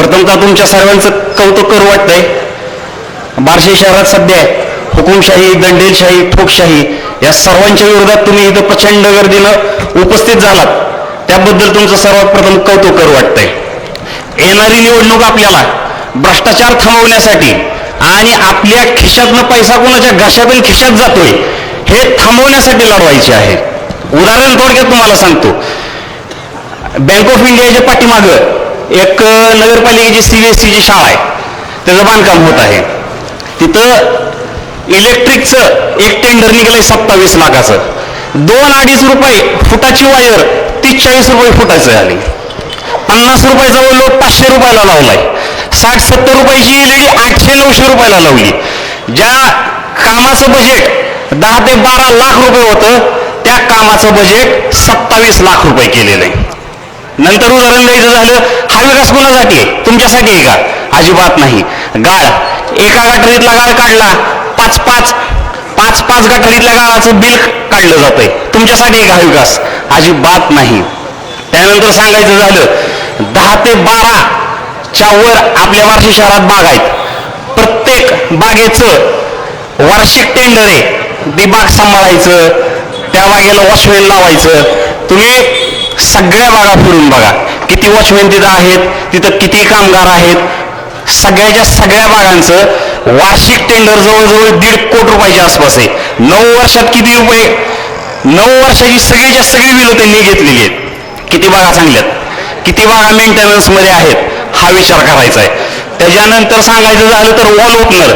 प्रथमतः तुमच्या सर्वांचं कौतुक करू वाटतंय. बार्शी शहरात सध्या हुकुमशाही, दंडेलशाही, ठोकशाही या सर्वांच्या विरोधात तुम्ही इथं प्रचंड गर्दीनं उपस्थित झालात, त्याबद्दल तुमचं सर्वात प्रथम कौतुक करू वाटतंय. येणारी निवडणूक आपल्याला भ्रष्टाचार थांबवण्यासाठी आणि आपल्या खिशातनं पैसा कोणाच्या घशातून खिशात जातोय हे थांबवण्यासाठी लढवायचे आहे. उदाहरण थोडक्यात तुम्हाला सांगतो. बँक ऑफ इंडियाच्या पाठीमागं एक नगरपालिकेची CBSEची शाळा आहे, त्याचं बांधकाम होत आहे. तिथं इलेक्ट्रिकचं एक टेंडर निघालंय 27 लाखाचं. 2-2.5 रुपये फुटाची वायर 30-40 रुपये फुटाची झाली. 50 रुपयाचा लोट 500 रुपयाला लावलाय. 60-70 रुपयाची LED 800-900 रुपयाला लावली. ज्या कामाचं बजेट 10 ते 12 लाख रुपये होतं त्या कामाचं बजेट 27 लाख रुपये केलेलं आहे. नंतर उदाहरण द्यायचं झालं, हा विकास कोणासाठी आहे? तुमच्यासाठी आहे का? अजिबात नाही. गाळ, एका गटारीतला गाळ काढला 5-5 गटारीतल्या गाळाचं बिल काढलं जातंय. तुमच्यासाठी आहे का हा विकास? अजिबात नाही. त्यानंतर सांगायचं झालं, 10 ते 12च्या वर आपल्या बार्शी शहरात बाग आहेत. प्रत्येक बागेचं वार्षिक टेंडर आहे. ती बाग सांभाळायचं, त्या बागेला वॉचमॅन लावायचं. तुम्ही सगळ्या बागा फिरून बघा, किती वॉचमॅन तिथं आहेत, तिथं किती कामगार आहेत. सगळ्याच्या सगळ्या बागांचं वार्षिक टेंडर जवळजवळ 1.5 कोटी रुपयाच्या आसपास आहे. 9 वर्षात किती रुपये? 9 वर्षाची सगळीच्या सगळी बिलं त्यांनी घेतलेली आहेत. किती बागा चांगल्यात, किती बागा मेंटेनन्स मध्ये आहेत, हा विचार करायचा आहे. त्याच्यानंतर सांगायचं झालं तर वॉल ओपनर,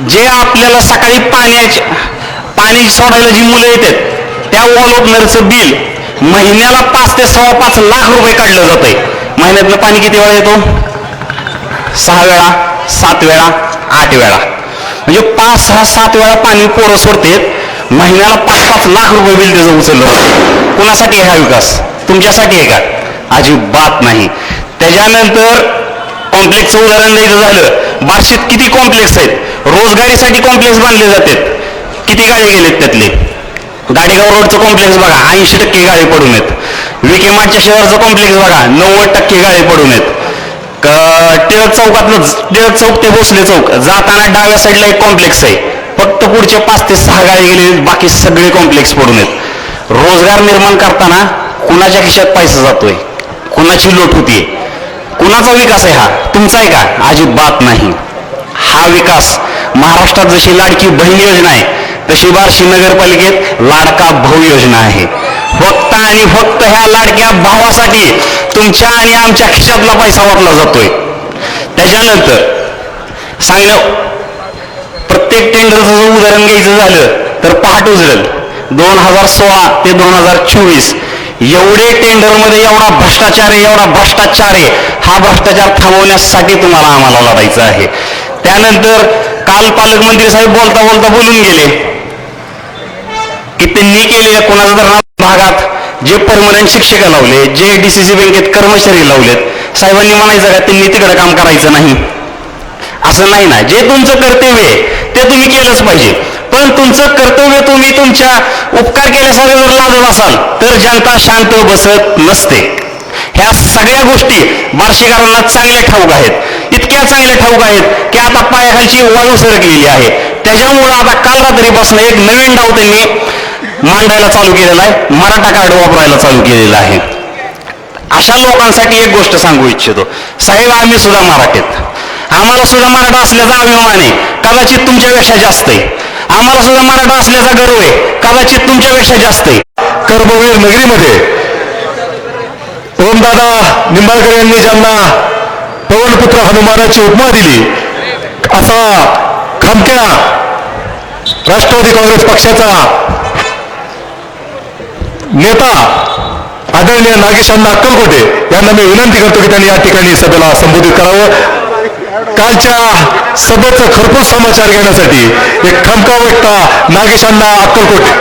जे आपल्याला सकाळी पाणी सोडायला जी मुलं येतात त्या वॉल ओपनरचं बिल महिन्याला 5 ते 5.25 लाख रुपये काढलं जातंय. महिन्यातलं पाणी किती वेळा येतो? 6 वेळा, 7 वेळा, 8 वेळा, म्हणजे 5-6-7 वेळा पाणी पोरं सोडतात. महिन्याला 5-5 लाख रुपये बिल त्याचं उचललं जातं. कुणासाठी आहे हा विकास? तुमच्यासाठी आहे का? अजिबात नाही. त्याच्यानंतर कॉम्प्लेक्सचं उदाहरण द्यायचं झालं, बार्शीत किती कॉम्प्लेक्स आहेत. रोजगारीसाठी कॉम्प्लेक्स बांधले जातात. किती गाळे गेलेत त्यातले? गाडेगाव रोडचं कॉम्प्लेक्स बघा, 80% गाळे पडून आहेत. विके मार्टच्या शहराचं कॉम्प्लेक्स बघा, 90% गाळे पडून आहेत. टिळक चौक ते भोसले चौक जाताना डाव्या साईडला एक कॉम्प्लेक्स आहे. फक्त पुढचे 5 ते 6 गाळे गेले, बाकी सगळे कॉम्प्लेक्स पडून आहेत. रोजगार निर्माण करताना कुणाच्या खिशात पैसा जातोय, कुणाची लोट होतीये, कुणाचा विकास आहे हा? तुमचा आहे का? अजिबात नाही. हा विकास महाराष्ट्रात जशी लाडकी बहीण योजना आहे तशी बार्शी नगरपालिकेत लाडका भाऊ योजना आहे. फक्त आणि फक्त ह्या लाडक्या भावासाठी तुमच्या आणि आमच्या खिशातला पैसा वाटला जातोय. त्याच्यानंतर सांगणं, प्रत्येक टेंडरचं उदाहरण घ्यायचं झालं तर पहाट उजळल 2016 ते 2024 एवढे टेंडरमध्ये एवढा भ्रष्टाचार आहे, एवढा भ्रष्टाचार आहे. हा भ्रष्टाचार थांबवण्यासाठी तुम्हाला आम्हाला लढायचं आहे. त्यानंतर काल पालकमंत्री साहेब बोलता बोलता बोलून गेले की त्यांनी केलेल्या कोणाच्या तर भागात जे परमनंट शिक्षक लावले, जे DCC बँकेत कर्मचारी लावलेत, साहेबांनी म्हणायचं का त्यांनी तिकडे काम करायचं नाही? असं नाही ना. जे तुमचं कर्तव्य आहे ते तुम्ही केलंच पाहिजे. पण तुमचं कर्तव्य तुम्ही तुमच्या उपकार केल्यासारखं जर लादत असाल तर जनता शांत बसत नसते. ह्या सगळ्या गोष्टी बार्शीकरांना चांगल्या ठाऊक आहेत. इतक्या चांगल्या ठाऊक आहेत की आता पायाखालची वाळू सरकलेली आहे. त्याच्यामुळं आता काल रात्रीपासून एक नवीन डाव त्यांनी मांडायला चालू केलेला आहे, मराठा कार्ड वापरायला चालू केलेला आहे. अशा लोकांसाठी एक गोष्ट सांगू इच्छितो, साहेब आम्ही सुद्धा मराठीत, आम्हाला सुद्धा मराठा असल्याचा अभिमान आहे, कदाचित तुमच्यापेक्षा जास्त आहे. आम्हाला सुद्धा मराठा असल्याचा गर्व आहे, कदाचित तुमच्यापेक्षा जास्त आहे. कर्मवीर नगरीमध्ये ओमदादा निंबाळकर यांनी ज्यांना पवनपुत्र हनुमानाची उपमा दिली असा खमक्या राष्ट्रवादी काँग्रेस पक्षाचा नेता आदरणीय नागेशांना अक्कलकोटे यांना मी विनंती करतो की त्यांनी या ठिकाणी सभेला संबोधित करावं. कालच्या सभेचा खरपूस समाचार घेण्यासाठी एक खमका वक्ता नागेशांना अक्कलकोटे.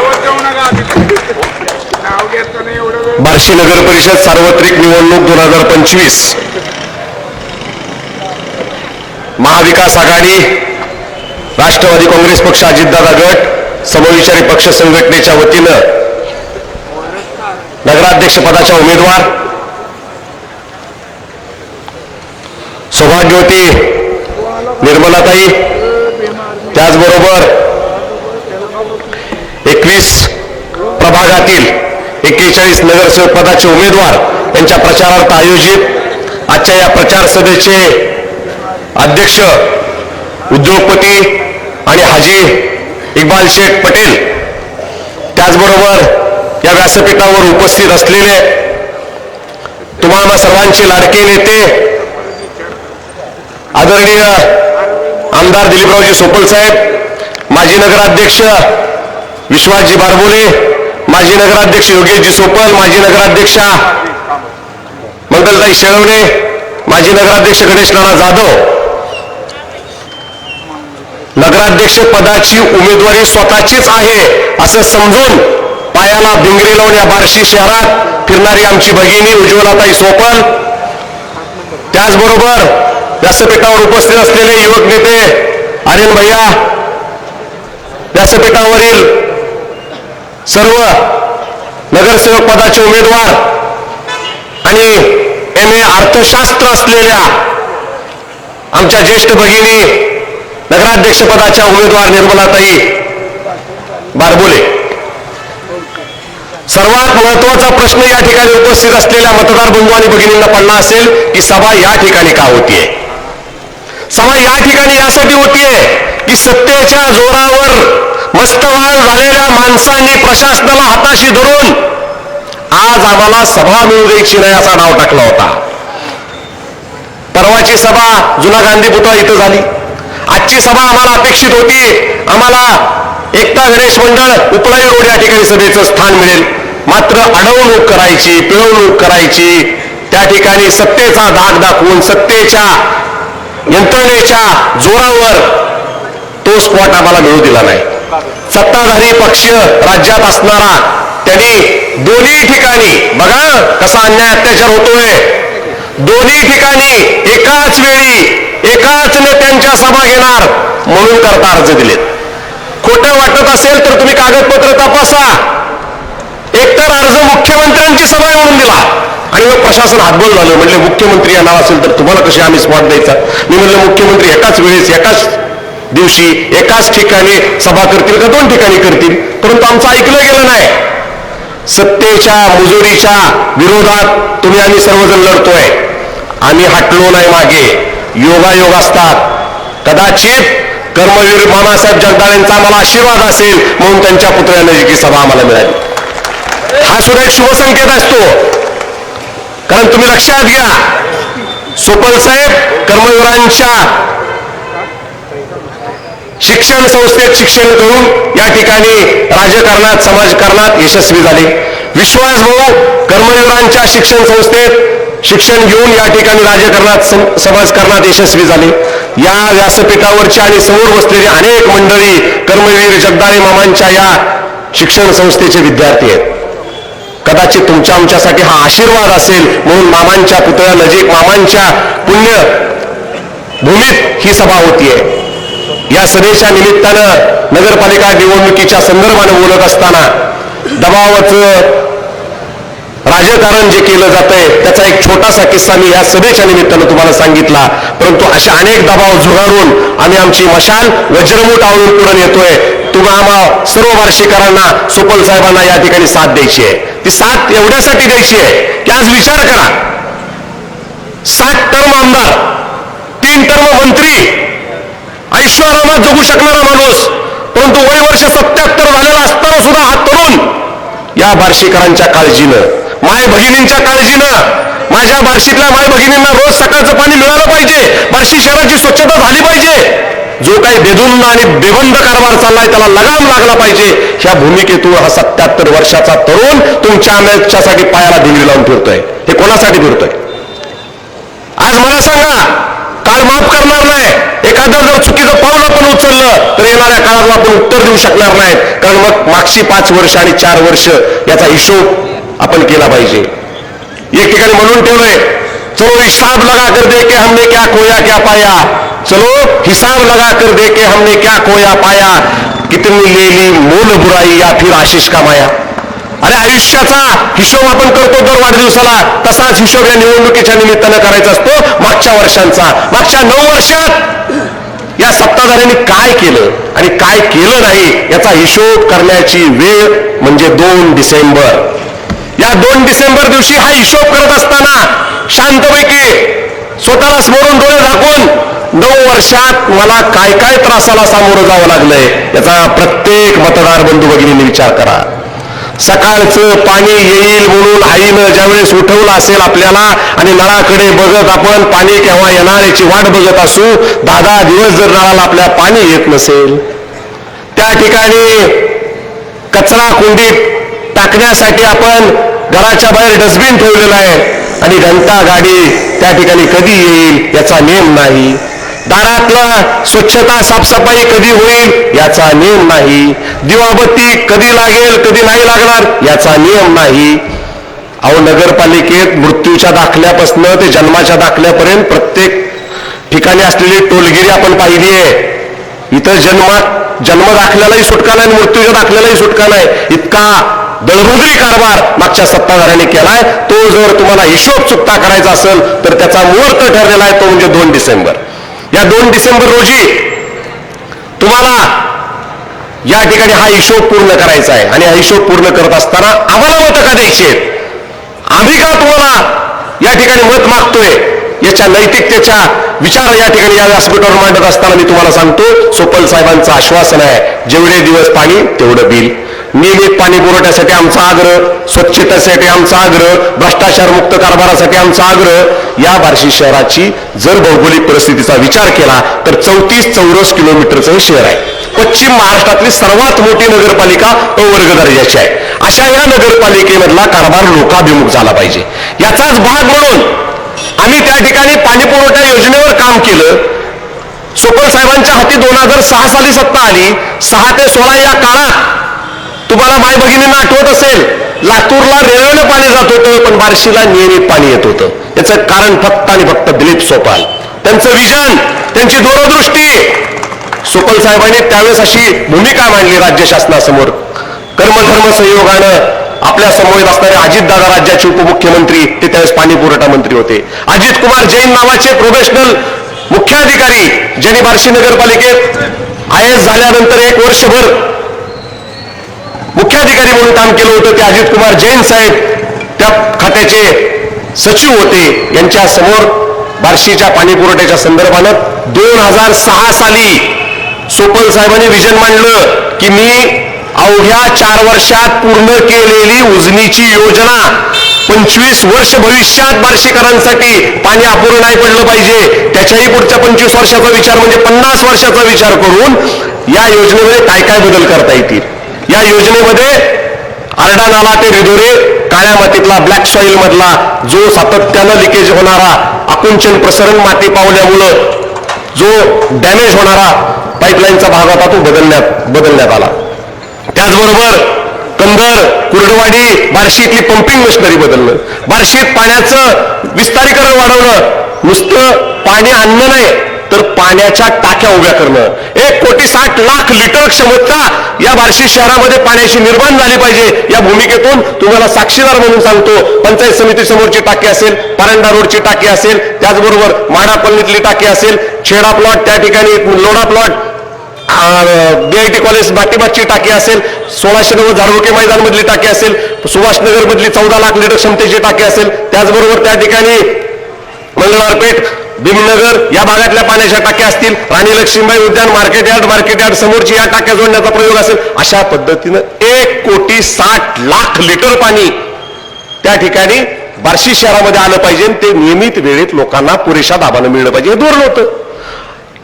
बार्शी नगर परिषद सार्वत्रिक निवडणूक 2025 महाविकास आघाडी, राष्ट्रवादी काँग्रेस पक्ष, अजितदादा गट, समविचारी पक्ष संघटनेच्या वतीनं नगराध्यक्ष पदाच्या उमेदवार सौभाग्यवती निर्मलाताई, त्याचबरोबर 21 प्रभागातील 41 नगरसेवक पदाचे उमेदवार यांच्या प्रचारार्थ आयोजित आजच्या या प्रचार सभेचे अध्यक्ष उद्योगपती आणि हाजी इक्बाल शेख पटेल, त्याचबरोबर या व्यासपीठावर उपस्थित असलेले तुम्हाला सर्वांचे लाडके नेते आदरणीय आमदार दिलीपरावजी सोपल साहेब, माजी नगराध्यक्ष विश्वासजी बारबोले, माजी नगराध्यक्ष योगेशजी सोपल, माजी नगराध्यक्षा मंगलताई शेळवणे, माजी नगराध्यक्ष गणेश नाना जाधव, नगराध्यक्ष पदाची उमेदवारी स्वतःचीच आहे असं समजून पायाला भिंगरी लावून या बार्शी शहरात फिरणारी आमची भगिनी उज्ज्वलाताई सोपल, त्याचबरोबर व्यासपीठावर उपस्थित असलेले युवक नेते आर्यन भैया, व्यासपीठावरील सर्व नगरसेवक पदाचे उमेदवार आणि MA अर्थशास्त्र असलेल्या आमच्या ज्येष्ठ भगिनी नगराध्यक्ष पदाच्या उमेदवार निर्मलाताई बारबोले, सर्वात महत्वाचा प्रश्न या ठिकाणी उपस्थित असलेल्या मतदार बंधू आणि भगिनींना पडला असेल की सभा या ठिकाणी का होतीये? सभा या ठिकाणी यासाठी होतीये की सत्तेच्या जोरावर मस्तवाल झालेल्या माणसांनी प्रशासनाला हाताशी धरून आज आम्हाला सभा मिळू द्यायची नाही असा नाव टाकला होता. परवाची सभा जुना गांधी पुतळा इथं झाली. आजची सभा आम्हाला अपेक्षित होती, आम्हाला एकता गणेश मंडळ उपळाई रोड या ठिकाणी सभेचं स्थान मिळेल. मात्र अडवणूक करायची, पिळवणूक करायची, त्या ठिकाणी सत्तेचा धाक दाखवून सत्तेच्या यंत्रणेच्या जोरावर तो स्पॉट आम्हाला मिळू दिला नाही. सत्ताधारी पक्ष राज्यात असणारा त्यांनी दोन्ही ठिकाणी बघा कसा अन्याय अत्याचार होतोय. दोन्ही ठिकाणी एकाच वेळी एकाच नेत्यांच्या सभा घेणार म्हणून करता अर्ज दिलेत. खोटं वाटत असेल तर तुम्ही कागदपत्र तपासा. एकतर अर्ज मुख्यमंत्र्यांची सभा आहे म्हणून दिला आणि मग प्रशासन हातबल झालं. म्हणले मुख्यमंत्री या नाव असेल तर तुम्हाला कशी आम्ही स्पॉट द्यायचा? मी म्हणलं मुख्यमंत्री एकाच वेळेस एकाच दिवशी एकाच ठिकाणी सभा करतील का दोन ठिकाणी करतील? परंतु आमचं ऐकलं गेलं नाही. सत्तेच्या मुजोरीच्या विरोधात तुम्ही आम्ही सर्वजण लढतोय. आम्ही हटलो नाही मागे. योगायोग असतात. कदाचित कर्मवीर मामासाहेब जगदाळेंचा आम्हाला आशीर्वाद असेल म्हणून त्यांच्या पुतळ्यानजीक सभा आम्हाला मिळाली. हा सुद्धा एक शुभ संकेत असतो. कारण तुम्ही लक्षात घ्या, सोपल साहेब कर्मवीरांच्या शिक्षण संस्थेत शिक्षण करून या ठिकाणी राजकारणात समाजकारणात यशस्वी झाले. विश्वास भाऊ कर्मवीरांच्या शिक्षण संस्थेत शिक्षण घेऊन या ठिकाणी राजकारणात समाजकारणात यशस्वी झाले. या व्यासपीठावरच्या आणि समोर बसलेली अनेक मंडळी कर्मवीर जगदाळे मामांच्या या शिक्षण संस्थेचे विद्यार्थी आहेत. कदाचित तुमच्या आमच्यासाठी हा आशीर्वाद असेल म्हणून मामांच्या पुतळ्या नजीक मामांच्या पुण्य भूमीत ही सभा होतीये. या सभेच्या निमित्तानं नगरपालिका निवडणुकीच्या संदर्भाने बोलत असताना दबावाचं राजकारण जे केलं जातंय त्याचा एक छोटासा किस्सा मी या सभेच्या निमित्तानं तुम्हाला सांगितला. परंतु अशा अनेक दबाव झुगारून आम्ही आमची मशाल वज्रमूठ आवळून पुढे येतोय. तुम्हा आम्हा सर्व वार्षिकांना सोपल साहेबांना या ठिकाणी साथ द्यायची आहे. ती साथ एवढ्यासाठी द्यायची आहे की आज विचार करा, 60 टर्म आमदार, 3 टर्म मंत्री, ऐश्वर्यारामात जगू शकणारा माणूस, परंतु वय वर्ष 77 झालेला असताना सुद्धा हा तरुण या बार्शीकरांच्या काळजीनं, माय भगिनींच्या काळजीनं, माझ्या बार्शीतल्या माय भगिनींना रोज सकाळचं पाणी मिळालं पाहिजे, बार्शी शहराची स्वच्छता झाली पाहिजे, जो काही बेधुंद आणि बेबंद कारभार चाललाय त्याला लगाम लागला पाहिजे, ह्या भूमिकेतून हा 77 वर्षाचा तरुण तुमच्या आमच्यासाठी पायाला भिंगरी लावून फिरतोय. हे कोणासाठी फिरतोय? आज मला सांगा, काळ माफ करणार नाही. एखादं जर चुकीचं पाऊल आपण उचललं तर येणाऱ्या काळात आपण उत्तर देऊ शकणार नाहीत. कारण मग मागची 5 वर्ष आणि 4 वर्ष याचा हिशोब आपण केला पाहिजे. एक ठिकाणी म्हणून ठेवलंय, चलो हिसाब लगा कर दे के हमने क्या खोया क्या पाया, चलो हिसाब लगा कर दे के हमने क्या खोया पाया, कितनी ले ली मोल बुराई या फिर आशीष का माया. अरे आयुष्याचा हिशोब आपण करतो दर वाढदिवसाला, तसाच हिशोब या निवडणुकीच्या निमित्तानं करायचा असतो मागच्या वर्षांचा. मागच्या 9 वर्षात या सत्ताधाऱ्यांनी काय केलं आणि काय केलं नाही याचा हिशोब करण्याची वेळ म्हणजे 2 डिसेंबर. या 2 डिसेंबर दिवशी हा हिशोब करत असताना शांतपैकी स्वतःला समोरून डोळे झाकून 9 वर्षात मला काय काय त्रासाला सामोरं जावं लागलंय याचा प्रत्येक मतदार बंधू भगिनींनी विचार करा. सकाळचं पाणी येईल म्हणून आईनं ज्यावेळेस उठवलं असेल आपल्याला आणि नळाकडे बघत आपण पाणी केव्हा येणार याची वाट बघत असू, 10 दिवस जर नळाला आपल्या पाणी येत नसेल, त्या ठिकाणी कचरा कुंडीत टाकण्यासाठी आपण घराच्या बाहेर डस्टबिन ठेवलेलं आहे आणि घंटा गाडी त्या ठिकाणी कधी येईल याचा नेम नाही. दारातला स्वच्छता साफसफाई कधी होईल याचा नियम नाही. दिवाबत्ती कधी लागेल कधी नाही लागणार याचा नियम नाही. अहो, नगरपालिकेत मृत्यूच्या दाखल्यापासून ते जन्माच्या दाखल्यापर्यंत प्रत्येक ठिकाणी असलेली टोलगिरी आपण पाहिली आहे. इथं जन्म दाखल्यालाही सुटका नाही, मृत्यूच्या दाखल्यालाही सुटका नाही. इतका दळभद्री कारभार मागच्या सत्ताधाऱ्यांनी केलाय. तो जर तुम्हाला हिशोब चुकता करायचा असेल तर त्याचा मुहूर्त ठरलेला आहे, तो म्हणजे 2 डिसेंबर. या 2 डिसेंबर रोजी तुम्हाला या ठिकाणी हा हिशोब पूर्ण करायचा आहे आणि हा हिशोब पूर्ण करत असताना आम्हाला मतं का द्यायची आहेत, आम्ही का तुम्हाला या ठिकाणी मत मागतोय याच्या नैतिकतेच्या विचार या ठिकाणी या व्यासपीठावर मांडत असताना मी तुम्हाला सांगतो, सोपल साहेबांचं आश्वासन आहे, जेवढे दिवस पाणी तेवढं बिल. नियमित पाणी पुरवठ्यासाठी आमचा आग्रह, स्वच्छतेसाठी आमचा आग्रह, भ्रष्टाचार मुक्त कारभारासाठी आमचा आग्रह. या बार्शी शहराची जर भौगोलिक परिस्थितीचा विचार केला तर 34 चौरस किलोमीटरचं हे शहर आहे. पश्चिम महाराष्ट्रातली सर्वात मोठी नगरपालिका अवर्ग दर्जाची आहे. अशा या नगरपालिकेमधला कारभार लोकाभिमुख झाला पाहिजे. याचाच भाग म्हणून आम्ही त्या ठिकाणी पाणी पुरवठा योजनेवर काम केलं. सोपल साहेबांच्या हाती 2006 साली सत्ता आली. 6 ते 16 या काळात तुम्हाला माय भगिनींना आठवत असेल, लातूरला रेल्वेनं पाणी जात होतं पण बार्शीला नियमित पाणी येत होतं. याचं कारण फक्त आणि फक्त दिलीप सोपाल, त्यांचं विजन, त्यांची दूरदृष्टी. सोपल साहेबांनी त्यावेळेस अशी भूमिका मांडली राज्य शासनासमोर. कर्मधर्म संयोगानं आपल्या समोर असणारे अजितदादा राज्याचे उपमुख्यमंत्री, ते त्यावेळेस पाणी पुरवठा मंत्री होते. अजित कुमार जैन नावाचे प्रोफेशनल मुख्याधिकारी, ज्यांनी बार्शी नगरपालिकेत IAS झाल्यानंतर 1 वर्षभर मुख्याधिकारी म्हणून काम केलं होतं, ते अजित कुमार जैन साहेब त्या खात्याचे सचिव होते. यांच्या समोर बार्शीच्या पाणी पुरवठ्याच्या संदर्भानं 2006 साली सोपल साहेबांनी विजन मांडलं की मी अवघ्या 4 वर्षात पूर्ण केलेली उजनीची योजना 25 वर्ष भविष्यात बार्शीकरांसाठी पाणी अपुरं नाही पडलं पाहिजे, त्याच्याही पुढच्या 25 वर्षाचा विचार म्हणजे 50 वर्षाचा विचार करून या योजनेमध्ये काय काय बदल करता येतील. या योजनेमध्ये आरडा नाला ते रिधोरे, काळ्या मातीतला ब्लॅक सॉइल मधला जो सातत्यानं लिकेज होणारा आकुंचन प्रसरण माती पावल्यामुळं जो डॅमेज होणारा पाईपलाईनचा भाग होता तो बदलण्यात आला. त्याचबरोबर कंदर, कुर्डवाडी, बार्शीतली पंपिंग मशिनरी बदलणं, बार्शीत पाण्याचं विस्तारीकरण वाढवणं, नुसतं पाणी आणणं नाही तर पाण्याच्या टाक्या उभ्या करणं. 1,60,00,000 लिटर क्षमता या बार्शी शहरामध्ये पाण्याची निर्माण झाली पाहिजे. या भूमिकेतून तुम्हाला साक्षीदार म्हणून सांगतो, पंचायत समिती समोरची टाकी असेल, पारंडा रोडची टाकी असेल, त्याचबरोबर माडा कॉलनीतली टाकी असेल, छेडा प्लॉट त्या ठिकाणी लोढा प्लॉट, BIT कॉलेज बाटीबागची टाकी असेल, 1690 झाडोके मैदान मधली टाकी असेल, सुभाषनगर मधली 14 लाख लिटर क्षमतेची टाकी असेल, त्याचबरोबर त्या ठिकाणी मंगळवारपेठ, भीमनगर या भागातल्या पाण्याच्या टाक्या असतील, राणी लक्ष्मीबाई उद्यान, मार्केट यार्ड समोरची या टाक्या जोडण्याचा प्रयोग असेल. अशा पद्धतीनं 1,60,00,000 लिटर पाणी त्या ठिकाणी बार्शी शहरामध्ये आलं पाहिजे. ते नियमित वेळेत लोकांना पुरेशा दाबानं मिळलं पाहिजे, हे धोरण होतं.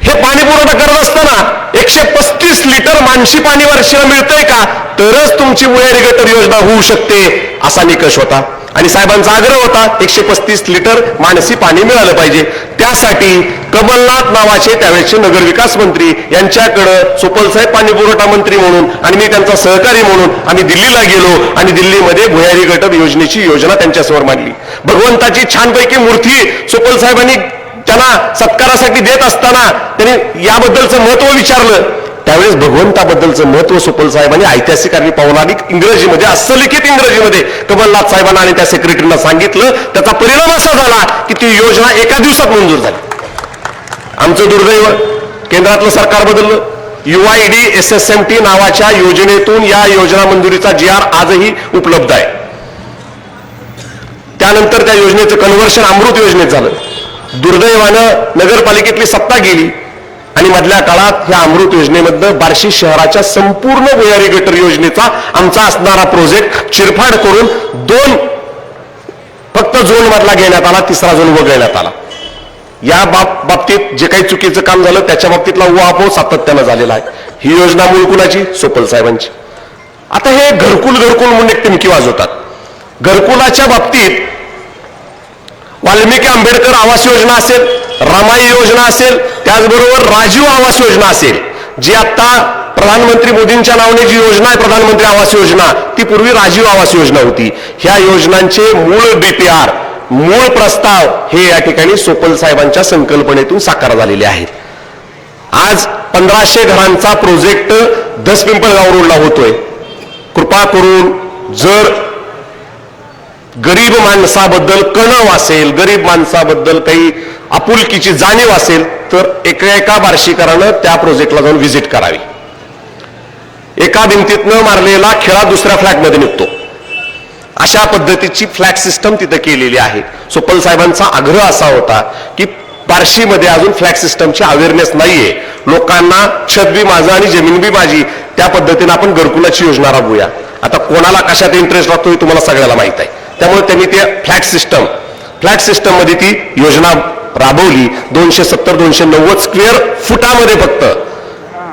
हे पाणी पुरवठा करत असताना 135 लिटर मानशी पाणी वर्षाला मिळतंय का, तरच तुमची भुयारी गटर योजना होऊ शकते, असा निकष होता. आणि साहेबांचा आग्रह होता 135 लिटर मानसी पाणी मिळालं पाहिजे. त्यासाठी कमलनाथ नावाचे त्यावेळेचे नगरविकास मंत्री यांच्याकडं सोपल साहेब पाणी पुरवठा मंत्री म्हणून आणि मी त्यांचा सहकारी म्हणून आम्ही दिल्लीला गेलो आणि दिल्लीमध्ये भुयारी गटर योजनेची योजना त्यांच्यासमोर मांडली. भगवंताची छानपैकी मूर्ती सोपल साहेबांनी त्यांना सत्कारासाठी देत असताना त्यांनी याबद्दलचं महत्व विचारलं. त्यावेळेस भगवंताबद्दलचं महत्व सुपल साहेबांनी ऐतिहासिक आणि पौराणिक इंग्रजीमध्ये हस्तलिखित इंग्रजीमध्ये कमलनाथ साहेबांना आणि त्या सेक्रेटरीला सांगितलं. त्याचा परिणाम असा झाला की ती योजना एका दिवसात मंजूर झाली. आमचं दुर्दैव केंद्रातलं सरकार बदललं. UIDSSMT नावाच्या योजनेतून या योजना मंजुरीचा GR आजही उपलब्ध आहे. त्यानंतर त्या योजनेचं कन्व्हर्शन अमृत योजनेत झालं. दुर्दैवानं नगरपालिकेतली सत्ता गेली आणि मधल्या काळात ह्या अमृत योजनेमधनं बार्शी शहराच्या संपूर्ण भुयारी गटर योजनेचा आमचा असणारा प्रोजेक्ट चिरफाड करून 2 फक्त झोन मधला घेण्यात आला, 3रा झोन वगळण्यात आला. या बाबतीत जे काही चुकीचं काम झालं त्याच्या बाबतीतला उहापोह सातत्यानं झालेला आहे. ही योजना मूळ कुणाची? सोपल साहेबांची. आता हे घरकुल म्हणून एक टिमकी वाजवतात. घरकुलाच्या बाबतीत वाल्मिकी आंबेडकर आवास योजना असेल, रमाई योजना असेल, त्याचबरोबर राजीव आवास योजना असेल, जी आता प्रधानमंत्री मोदींच्या नावाने जी योजना आहे प्रधानमंत्री आवास योजना, ती पूर्वी राजीव आवास योजना होती. ह्या योजनांचे मूळ DPR, मूळ प्रस्ताव हे या ठिकाणी सोपल साहेबांच्या संकल्पनेतून साकार झालेले आहेत. आज 1500 घरांचा प्रोजेक्ट दसपिंपळगाव रोडला होतोय. कृपा करून जर गरीब माणसाबद्दल कणव असेल, गरीब माणसाबद्दल काही आपुलकीची जाणीव असेल तर एका बार्शीकरानं त्या प्रोजेक्टला जाऊन व्हिजिट करावी. एका भिंतीतनं मारलेला खिळा दुसऱ्या फ्लॅटमध्ये निघतो, अशा पद्धतीची फ्लॅट सिस्टम तिथं केलेली आहे. सोपल साहेबांचा आग्रह असा होता की बार्शीमध्ये अजून फ्लॅट सिस्टमची अवेअरनेस नाहीये, लोकांना छत बी माझं आणि जमीन बी माझी, त्या पद्धतीनं आपण घरकुलाची योजना राबवूया. आता कोणाला कशात इंटरेस्ट लागतो हे तुम्हाला सगळ्याला माहित आहे. त्यामुळे त्यांनी ते फ्लॅट सिस्टम मध्ये ती योजना राबवली. 270-290 स्क्वेअर फुटामध्ये फक्त.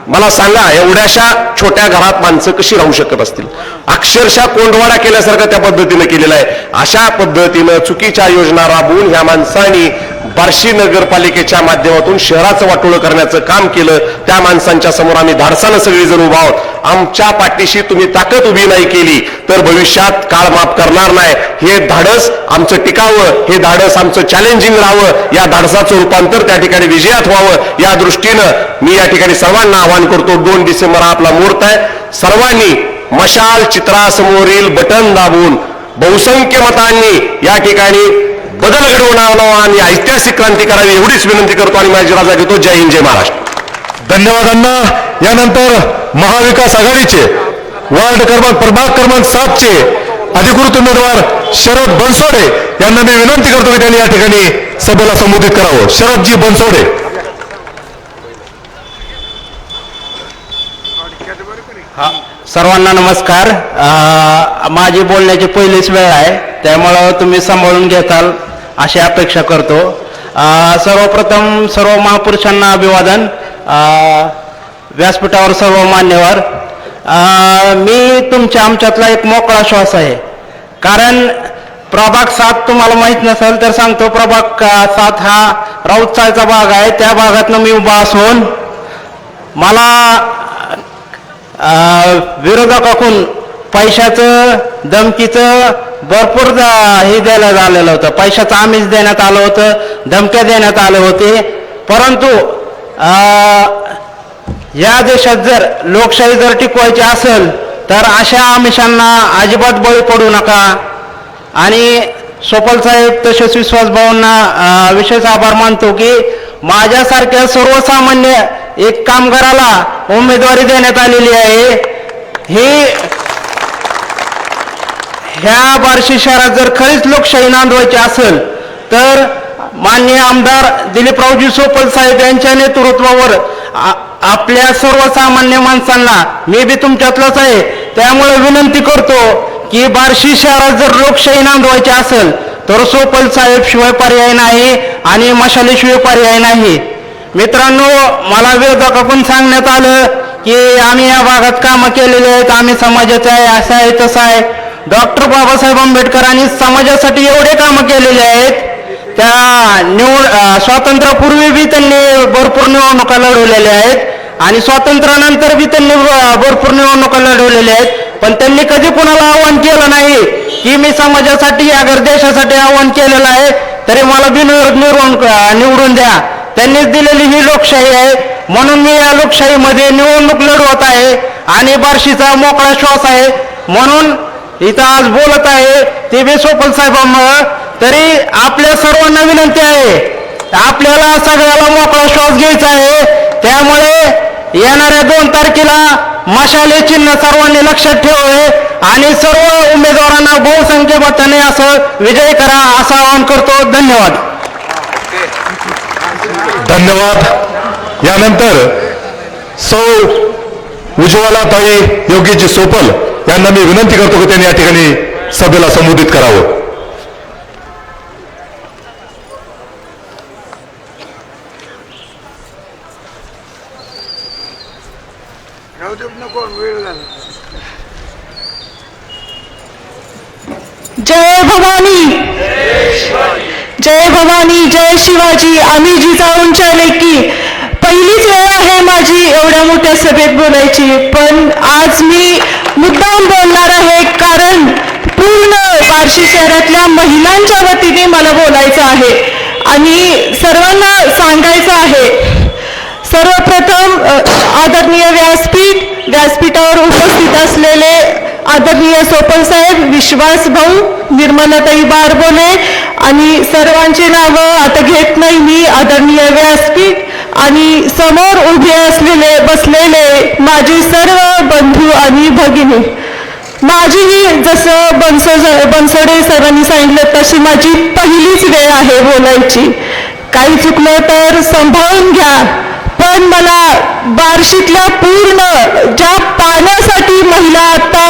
मला सांगा एवढ्याशा छोट्या घरात माणसं कशी राहू शकत असतील? अक्षरशः कोंडवाडा केल्यासारखं त्या पद्धतीनं केलेलं आहे. अशा पद्धतीनं चुकीच्या योजना राबवून ह्या माणसांनी बार्शी नगरपालिकेच्या माध्यमातून शहराचं वाटोळं करण्याचं काम केलं. त्या माणसांच्या समोर आम्ही धाडसानं सगळेजण उभा आहोत. आमच्या पाठीशी तुम्ही ताकद उभी नाही केली तर भविष्यात काळ माफ करणार नाही. हे धाडस आमचं टिकावं, हे धाडस आमचं चॅलेंजिंग राहावं, या धाडसाचं रूपांतर त्या ठिकाणी विजयात व्हावं, या दृष्टीनं मी या ठिकाणी सर्वांना आवाहन करतो. 2 डिसेंबर हा आपला मुहूर्त आहे. सर्वांनी मशाल चित्रासमोरील बटन दाबून बहुसंख्य मतांनी या ठिकाणी बदल घडवून आणावा आणि ऐतिहासिक क्रांती करावी एवढीच विनंती करतो आणि माझी राजा घेतो. जय हिंद, जय महाराष्ट्र. धन्यवाद अण्णा. यानंतर महाविकास आघाडीचे प्रभाग क्रमांक 7 चे अधिकृत उमेदवार शरद बनसोडे यांना मी विनंती करतो की त्यांनी या ठिकाणी सभेला संबोधित करावं. शरदजी बनसोडे. सर्वांना नमस्कार. माझी बोलण्याची पहिलीच वेळ आहे, त्यामुळं तुम्ही सांभाळून घेताल अशी अपेक्षा करतो. सर्वप्रथम सर्व महापुरुषांना अभिवादन. व्यासपीठावर सर्व मान्यवर, मी आमच्यातला एक मोकळा श्वास आहे. कारण प्रभाग 7 तुम्हाला माहित नसेल तर सांगतो. प्रभाग 7 हा राऊतचाळचा भाग आहे. त्या भागातनं मी उभा असून मला विरोधकाकडून पैशाचं धमकीचं भरपूर हे द्यायला झालेलं होतं. पैशाचं आमिष देण्यात आलं होतं, धमक्या देण्यात आले होते. परंतु या देशात जर लोकशाही जर टिकवायची असेल तर अशा आमिषांना अजिबात बळी पडू नका. आणि सोपल साहेब तसेच विश्वास भाऊंना विशेष आभार मानतो की माझ्यासारख्या सर्वसामान्य एक कामगाराला उमेदवारी देण्यात आलेली आहे. ह्या बार्शी शहरात जर खरीच लोकशाही नांदवायची असेल तर माननीय आमदार दिलीपरावजी सोपल साहेब यांच्या नेतृत्वावर आपल्या सर्वसामान्य माणसांना, मी बी तुमच्यातलाच आहे, त्यामुळे विनंती करतो की बार्शी शहरात जर लोकशाही नांदवायची असेल तर सोपल साहेब शिवाय पर्याय नाही आणि मशालीशिवाय पर्याय नाही. मित्रांनो, मला विरोधकाकडून सांगण्यात आलं की आम्ही या भागात कामं केलेली आहेत, आम्ही समाजाचं आहे, असं आहे तसं आहे. डॉक्टर बाबासाहेब आंबेडकरांनी समाजासाठी एवढे कामं केलेले आहेत. त्या स्वातंत्र्यापूर्वी बी त्यांनी भरपूर निवडणुका लढवलेल्या आहेत आणि स्वातंत्र्यानंतर बी त्यांनी भरपूर निवडणुका लढवलेल्या आहेत. पण त्यांनी कधी कोणाला आव्हान केलं नाही की मी समाजासाठी अगर देशासाठी आव्हान केलेलं आहे तरी मला बिनविरोध निवडून द्या. त्यांनीच दिलेली ही लोकशाही आहे म्हणून मी या लोकशाहीमध्ये निवडणूक लढवत आहे आणि बार्शीचा मोकळा श्वास आहे म्हणून इथं आज बोलत आहे ते बी सोपल साहेबांमुळं. तरी आपल्या सर्वांना विनंती आहे आपल्याला सगळ्याला मोकळा श्वास घ्यायचा आहे. त्यामुळे येणाऱ्या 2 तारखेला मशाल हे चिन्ह सर्वांनी लक्षात ठेवावे आणि सर्व उमेदवारांना बहुसंख्य मताने असं विजय करा असं आवाहन करतो. धन्यवाद. धन्यवाद. यानंतर सौ उज्ज्वलाताई योगीजी सोपल यांना मी विनंती करतो की त्यांनी या ठिकाणी सभेला संबोधित करावं. जय भवानी, जय भवानी, जय शिवाजी. आम्ही जिजाऊंच्या लेकी. पहिलीच वेळ आहे माझी एवढ्या मोठ्या सभेत बोलायची, पण आज मी मुद्दाम बोलणार आहे कारण पूर्ण बार्शी शहरातल्या महिलांच्या वतीने मला बोलायचं आहे आणि सर्वांना सांगायचं आहे. सर्वप्रथम आदरणीय व्यासपीठावर उपस्थित असलेले आदरणीय सोपल साहेब, विश्वास भाऊ, निर्मलाताई बारबोले आणि सर्वांची नावं आता घेत नाही मी. आदरणीय व्यासपीठ आणि समोर उभे बसलेले माझे सर्व बंधू आणि भगिनी. माझीही जसं बनसोडे सरांनी सांगितलं तशी माझी पहिलीच वेळ आहे बोलायची. काही चुकलं तर सांभाळून घ्या. पण मला बार्शीतल्या पूर्ण ज्या पाण्यासाठी महिला आता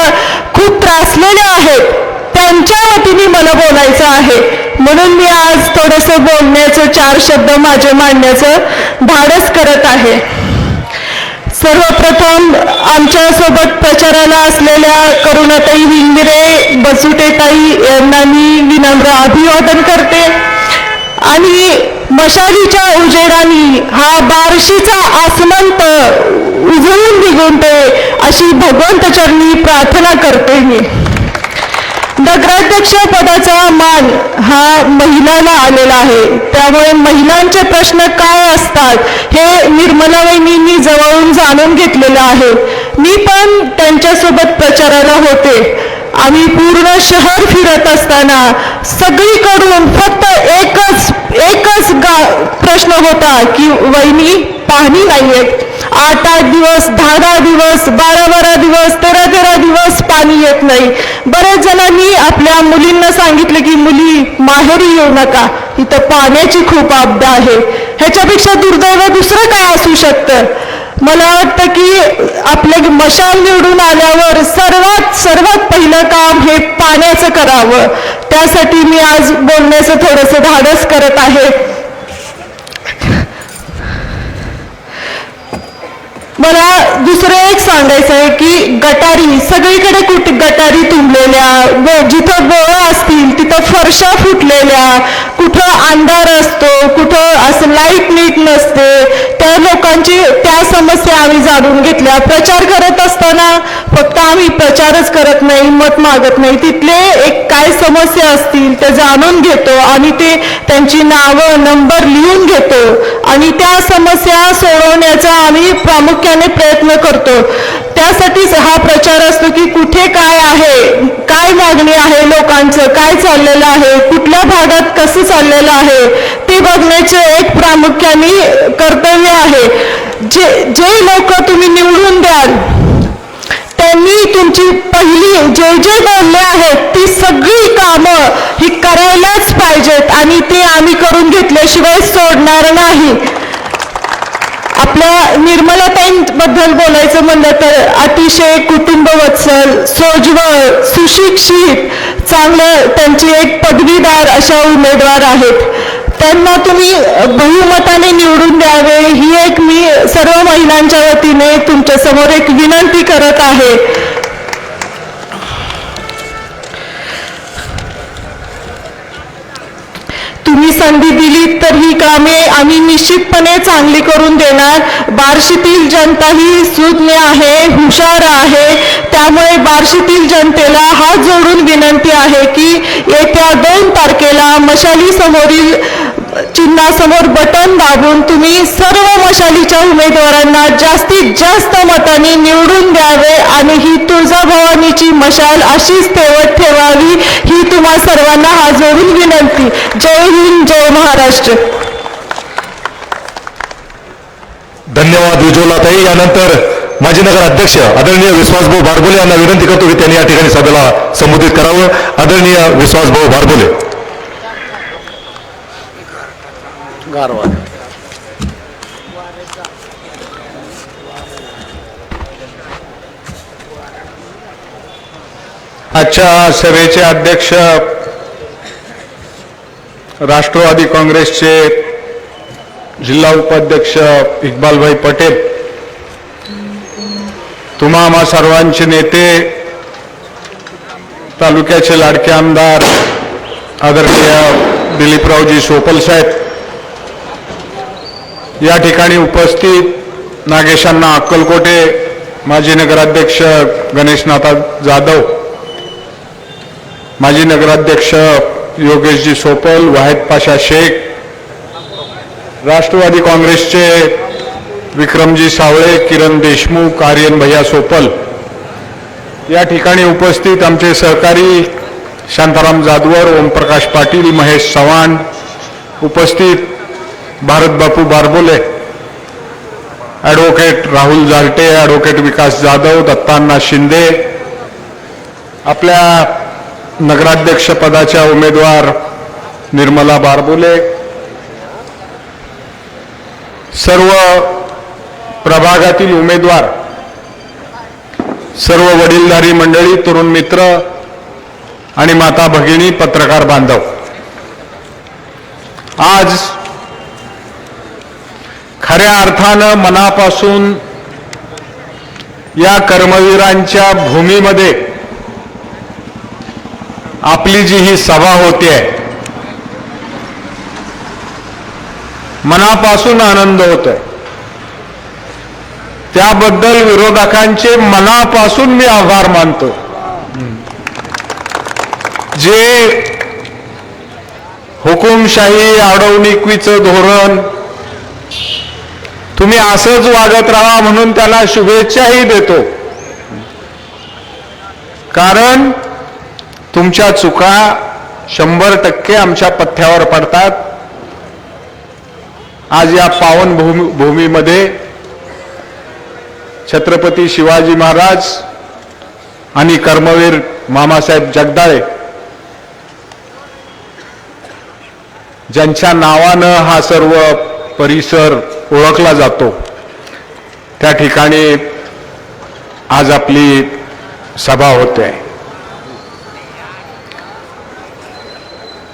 खूप त्रासलेल्या आहेत त्यांच्या वतीने मला बोलायचं आहे. म्हणून मी आज थोडंसं बोलण्याचं 4 शब्द माझे मांडण्याचं धाडस करत आहे. सर्वप्रथम आमच्यासोबत प्रचाराला असलेल्या करुणाताई हिंगरे, बसुटेताई यांना मी विनम्र अभिवादन करते आणि मशालीच्या उजेडानी हा बार्शीचा आसमंत उजळून निघूनते अशी भगवंत चरणी प्रार्थना करते मी. नगराध्यक्ष पदाचा मान हा महिलांना आलेला आहे, त्यामुळे महिलांचे प्रश्न काय असतात हे निर्मला वहिनींनी जवळून जाणून घेतलेलं आहे. मी पण त्यांच्यासोबत प्रचाराला होते. आम्ही पूर्ण शहर फिरत असताना सगळीकडून फक्त एकच प्रश्न होता की वहिनी पाणी नाहीये. 8-8 दिवस, 10-10 दिवस, 12-12 दिवस, 13-13 दिवस पाणी येत नाही. बरेच जणांनी आपल्या मुलींना सांगितलं की मुली माहेरी येऊ नका, इथं पाण्याची खूप आपदा आहे. ह्याच्यापेक्षा दुर्दैव दुसरं काय असू शकतं. मला वाटतं की आपले मशाल निवडून आल्यावर सर्वात पहिलं काम हे पाण्याचं करावं. त्यासाठी मी आज बोलण्याचं थोडंसं धाडस करत आहे. मला दुसरं एक सांगायचं आहे की गटारी सगळीकडे कुठे गटारी तुंबलेल्या, जिथं बोळं असतील तिथं फरशा फुटलेल्या, कुठं अंधार असतो, कुठं असं लाईट नीट नसते. त्या लोकांची त्या समस्या आम्ही जाणून घेतल्या. प्रचार करत असताना फक्त आम्ही प्रचारच करत नाही, मत मागत नाही, तिथले एक काय समस्या असतील ते जाणून घेतो आणि ते त्यांची नावं नंबर लिहून घेतो आणि त्या समस्या सोडवण्याचा आम्ही प्रामुख्याने प्रयत्न करतो. त्यासाठीच हा प्रचार असतो की कुठे काय आहे, काय मागणी आहे लोकांचं, काय चाललेलं आहे, कुठल्या भागात कसं चाललेलं आहे ते बघण्याचे एक प्रामुख्याने कर्तव्य आहे. जे लोक तुम्ही निवडून द्याल त्यांनी तुमची पहिली जे बोलले आहेत ती सगळी कामं ही करायलाच पाहिजेत आणि ते आम्ही करून घेतल्याशिवाय सोडणार नाही. आपल्या निर्मलाताईंबद्दल बोलायचं म्हणलं तर अतिशय कुटुंबवत्सल, सोज्वळ, सुशिक्षित, चांगलं त्यांची एक पदवीदार अशा उमेदवार आहेत. त्यांना तुम्ही बहुमताने निवडून द्यावे ही एक मी सर्व महिलांच्या वतीने तुमच्या समोर एक विनंती करत आहे. तुम्ही संधी दिली तर ही कामे आम्ही निश्चितपणे चांगली करून देणार. बार्शीतील जनता ही सुज्ञ आहे, हुशार आहे. त्यामुळे बार्शीतील जनतेला हात जोडून विनंती आहे की येत्या 2 तारखेला मशाली समोरील चिन्हासमोर बटन दाबून तुम्ही सर्व मशालीच्या उमेदवारांना जास्तीत जास्त मतांनी निवडून द्यावे आणि ही तुळजाभवानीची मशाल अशीच तेवत ठेवावी ही तुम्हा सर्वांना हात जोडून विनंती. जय हिंद, जय महाराष्ट्र. धन्यवाद उज्ज्वलाताई. यानंतर माजी नगर अध्यक्ष आदरणीय विश्वासभाऊ बारबोले यांना विनंती करतो की त्यांनी या ठिकाणी सभेला संबोधित करावं. आदरणीय विश्वासभाऊ बारबोले. आजच्या सभेचे अध्यक्ष राष्ट्रवादी काँग्रेसचे जिल्हा उपाध्यक्ष इक्बालभाई पटेल, तुम्हा आम्हा सर्वांचे नेते, तालुक्याचे लाडके आमदार आदरणीय दिलीपरावजी सोपल साहेब, या ठिकाणी उपस्थित नागेशांना अक्कलकोटे, माजी नगराध्यक्ष गणेशनाथ जाधव, माजी नगराध्यक्ष योगेशजी सोपल, वाहेद पाशा शेख, राष्ट्रवादी काँग्रेसचे विक्रमजी सावळे, किरण देशमुख, आर्यन भैया सोपल, या ठिकाणी उपस्थित आमचे सहकारी शांताराम जाधवर, ओमप्रकाश पाटील, महेश चव्हाण, उपस्थित भारत बापू बारबोले, ॲडव्होकेट राहुल जालटे, ॲडव्होकेट विकास जाधव, दत्तांना शिंदे, आपल्या नगराध्यक्ष पदाच्या उमेदवार निर्मला बारबोले, सर्व प्रभागातील उमेदवार, सर्व वडीलधारी मंडळी, तरुण मित्र आणि माता भगिनी, पत्रकार बांधव, आज खऱ्या अर्थानं मनापासून या कर्मवीरांच्या भूमीमध्ये आपली जी ही सभा होते आहे, मनापासून आनंद होतोय. त्याबद्दल विरोधकांचे मनापासून मी आभार मानतो. जे हुकुमशाही अडवणुकीचं धोरण, तुम्ही असंच वागत राहा म्हणून त्याला शुभेच्छाही देतो, कारण तुमच्या चुका 100% आमच्या पथ्यावर पडतात. आज या पावन भूमीमध्ये छत्रपती शिवाजी महाराज आणि कर्मवीर मामासाहेब जगदाळे ज्यांच्या नावानं हा सर्व परिसर ओळखला जातो, त्या ठिकाणी आज आपली सभा होते.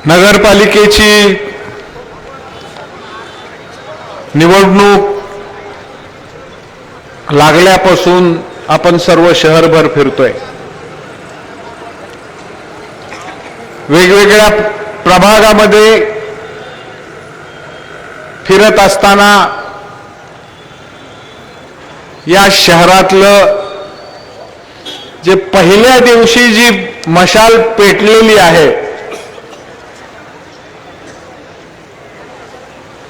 नगरपालिकेची निवडणूक लागल्यापासून आपण सर्व शहरभर फिरतोय. वेगवेगळ्या प्रभागामध्ये फिरत असताना या शहरातलं जे पहिल्या दिवशी जी मशाल पेटलेली आहे,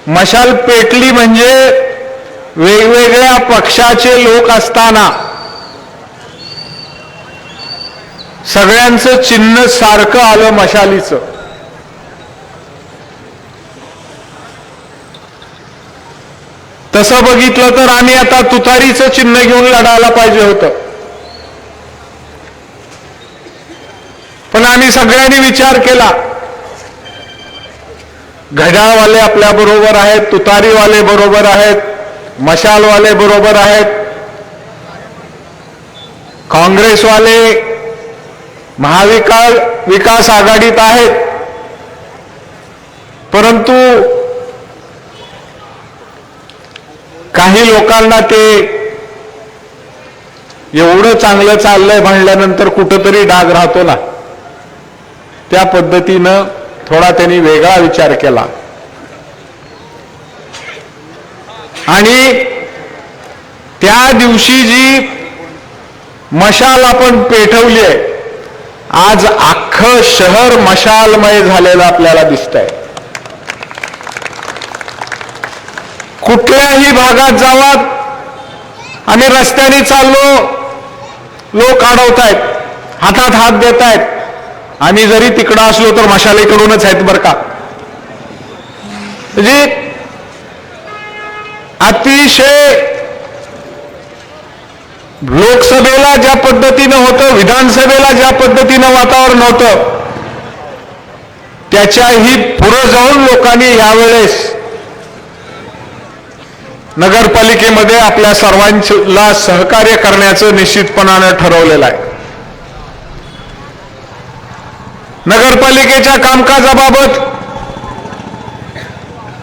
मशाल पेटली म्हणजे वेगवेगळ्या पक्षाचे लोक असताना सगळ्यांचं चिन्ह सारखं आलं मशालीचं. तसं बघितलं तर आम्ही आता तुतारीचं चिन्ह घेऊन लढायला पाहिजे होतं, पण आम्ही सगळ्यांनी विचार केला, घड्याळवाले आपल्या बरोबर आहेत, तुतारीवाले बरोबर आहेत, मशालवाले बरोबर आहेत, काँग्रेसवाले महाविकास आघाडीत आहेत, परंतु काही लोकांना ते एवढं चांगलं चाललंय म्हणल्यानंतर कुठंतरी डाग राहतो ना, त्या पद्धतीनं थोडा त्यांनी वेगळा विचार केला आणि त्या दिवशी जी मशाल आपण पेटवली आहे, आज अख्खं शहर मशालमय झालेलं आपल्याला दिसतंय. कुठल्याही भागात जावा, आम्ही रस्त्याने चाललो, लोक अडवतायत, हातात हात देतायत. आम्ही जरी तिकडं असलो तर मशालीकडूनच आहेत बरं का. म्हणजे अतिशय लोकसभेला ज्या पद्धतीनं होतं, विधानसभेला ज्या पद्धतीनं वातावरण होतं, त्याच्याही पुढे जाऊन लोकांनी यावेळेस नगरपालिकेमध्ये आपल्या सर्वांना सहकार्य करण्याचं निश्चितपणानं ठरवलेलं आहे. नगरपालिकेच्या कामकाजाबाबत